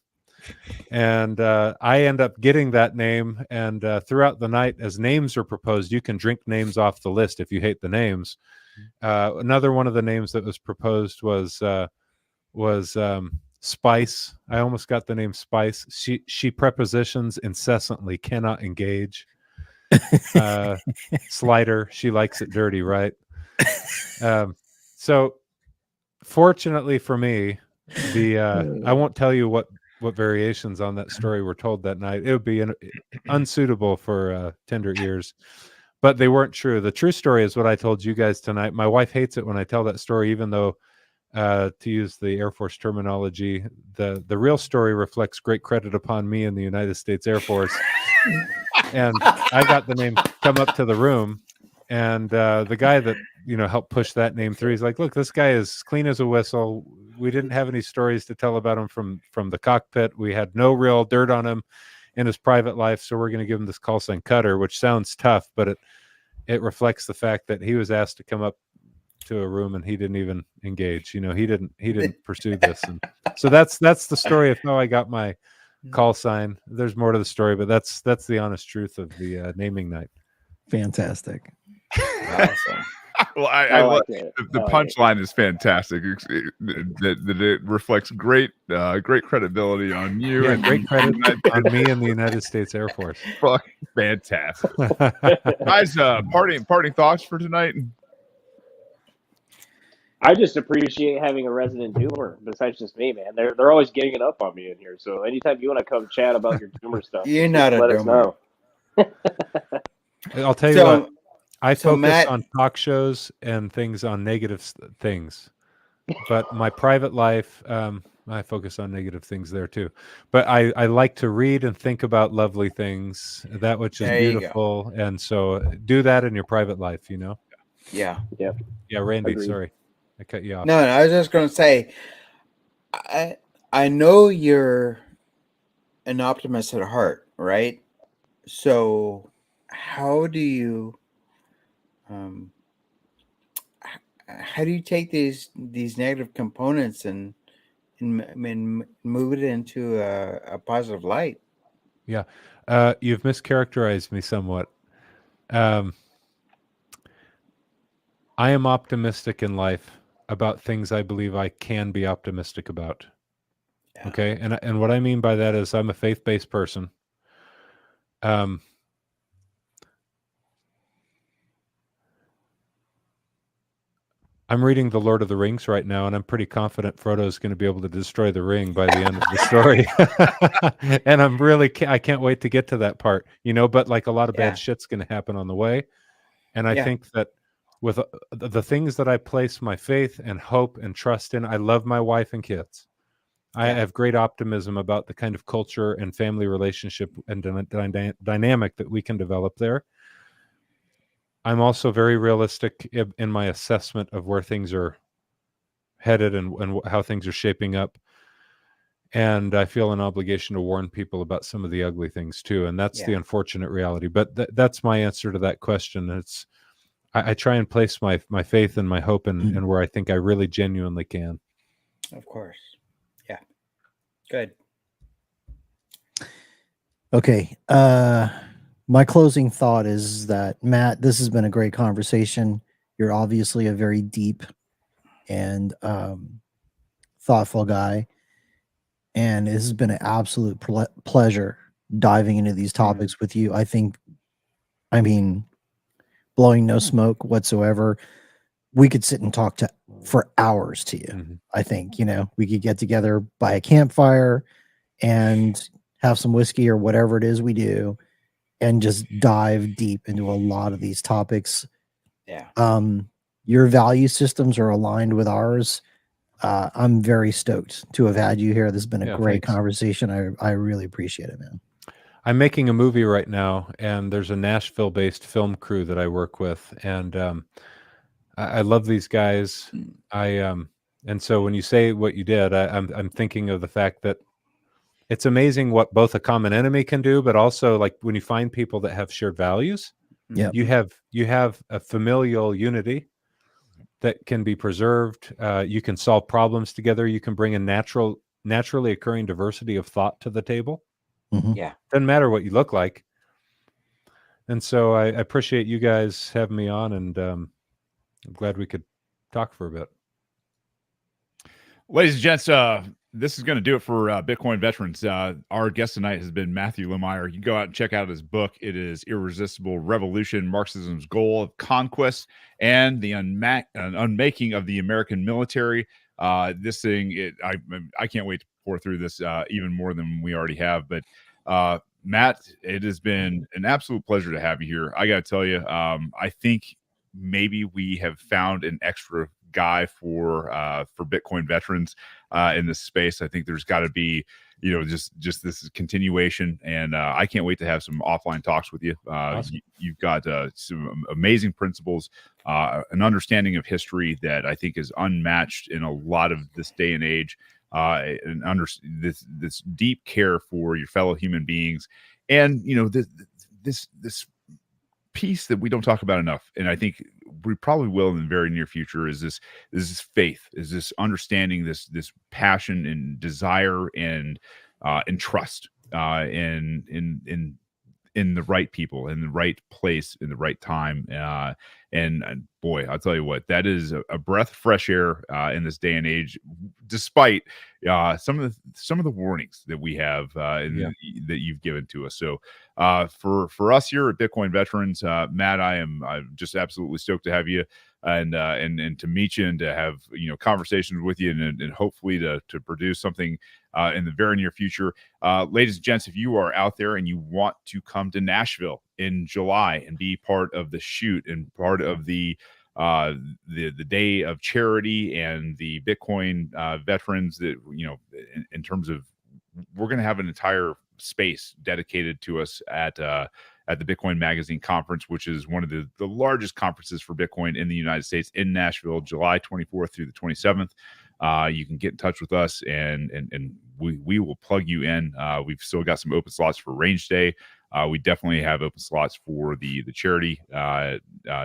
and I end up getting that name. And throughout the night, as names are proposed, you can drink names off the list if you hate the names. Another one of the names that was proposed was Spice. I almost got the name Spice. She prepositions incessantly, cannot engage. Slider, she likes it dirty, right? So fortunately for me, I won't tell you what variations on that story were told that night. It would be unsuitable for tender ears. But they weren't true. The true story is what I told you guys tonight. My wife hates it when I tell that story, even though, to use the Air Force terminology, the real story reflects great credit upon me in the United States Air Force. And I got the name "Come Up to the Room." And the guy that, you know, helped push that name through, he's like, look, this guy is clean as a whistle. We didn't have any stories to tell about him from the cockpit. We had no real dirt on him in his private life, so we're going to give him this call sign Cutter, which sounds tough, but it reflects the fact that he was asked to come up to a room and he didn't even engage. You know, he didn't pursue this. And so that's the story of how I got my call sign. There's more to the story, but that's the honest truth of the naming night. Fantastic. Awesome. Well, I like love it. the punchline is fantastic. That it reflects great credibility on you, Yeah, and great credit on me and the United States Air Force. fucking fantastic. Guys, parting thoughts for tonight. I just appreciate having a resident doomer besides just me, man. They're always ganging up on me in here. So anytime you want to come chat about your doomer stuff, You're just not a let us doomer. know. I'll tell you So- what. I so focus Matt- on talk shows and things on negative things, but my private life, I focus on negative things there too. But I like to read and think about lovely things, that which is There you go. beautiful, and so do that in your private life. You know. Yeah. Yep. Yeah, Randy. Agreed. Sorry, I cut you off. No, I was just going to say, I know you're an optimist at heart, right? So how do you take these negative components and move it into a positive light? Yeah, you've mischaracterized me somewhat. I am optimistic in life about things I believe I can be optimistic about. Yeah. Okay, and what I mean by that is I'm a faith-based person. I'm reading The Lord of the Rings right now, and I'm pretty confident Frodo is going to be able to destroy the ring by the end of the story. And I can't wait to get to that part, you know, but like a lot of bad shit's going to happen on the way. And I think that with the things that I place my faith and hope and trust in, I love my wife and kids. I have great optimism about the kind of culture and family relationship and dynamic that we can develop there. I'm also very realistic in my assessment of where things are headed and how things are shaping up. And I feel an obligation to warn people about some of the ugly things too. And that's the unfortunate reality. But that's my answer to that question. I try and place my faith and my hope in where I think I really genuinely can. Of course. Yeah. Good. Okay. My closing thought is that, Matt, this has been a great conversation. You're obviously a very deep and thoughtful guy, and this has been an absolute pleasure diving into these topics with you. I mean, blowing no smoke whatsoever. We could sit and talk for hours to you. I think, we could get together by a campfire and have some whiskey or whatever it is we do and just dive deep into a lot of these topics. Yeah. Your value systems are aligned with ours. I'm very stoked to have had you here. This has been a great conversation. I really appreciate it, man. I'm making a movie right now, and there's a Nashville-based film crew that I work with, and I love these guys. And so when you say what you did, I'm thinking of the fact that it's amazing what both a common enemy can do, but also like when you find people that have shared values, you have a familial unity that can be preserved. You can solve problems together. You can bring a naturally occurring diversity of thought to the table. Yeah. Doesn't matter what you look like. And so I appreciate you guys having me on, and I'm glad we could talk for a bit. Ladies and gents, this is going to do it for Bitcoin Veterans. Our guest tonight has been Matthew Lohmeier. You can go out and check out his book. It is Irresistible Revolution, Marxism's Goal of Conquest, and the Unmaking of the American Military. This thing, I can't wait to pour through this even more than we already have. But Matt, it has been an absolute pleasure to have you here. I got to tell you, I think maybe we have found an extra guy for Bitcoin veterans in this space. I think there's got to be, just this continuation, and I can't wait to have some offline talks with you. Awesome. You've got some amazing principles, an understanding of history that I think is unmatched in a lot of this day and age, and this deep care for your fellow human beings, and this piece that we don't talk about enough, and I think we probably will in the very near future, is this faith, is this understanding, this passion and desire and trust in the right people, in the right place, in the right time. And boy, I'll tell you what, that is a breath of fresh air in this day and age, despite some of the warnings that we have that you've given to us. So for us here at Bitcoin Veterans, Matt, I'm just absolutely stoked to have you and to meet you and to have conversations with you and hopefully to produce something in the very near future. Ladies and gents, if you are out there and you want to come to Nashville in July and be part of the shoot and part of the day of charity and the Bitcoin veterans, that in terms of, we're going to have an entire space dedicated to us at the Bitcoin Magazine Conference, which is one of the largest conferences for Bitcoin in the United States, in Nashville, July 24th through the 27th. You can get in touch with us and we will plug you in. We've still got some open slots for Range Day. We definitely have open slots for the charity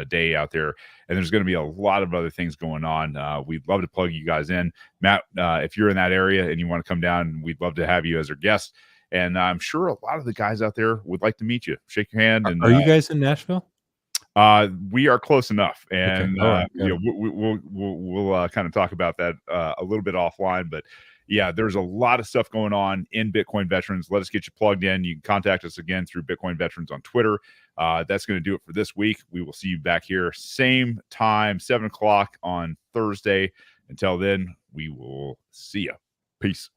day out there, and there's going to be a lot of other things going on. We'd love to plug you guys in. Matt, if you're in that area and you want to come down, we'd love to have you as our guest. And I'm sure a lot of the guys out there would like to meet you. Shake your hand. And are you guys in Nashville? We are close enough, and okay. we'll kind of talk about that a little bit offline. But yeah, there's a lot of stuff going on in Bitcoin Veterans. Let us get you plugged in. You can contact us again through Bitcoin Veterans on Twitter. That's going to do it for this week. We will see you back here same time, 7 o'clock on Thursday. Until then, we will see you. Peace.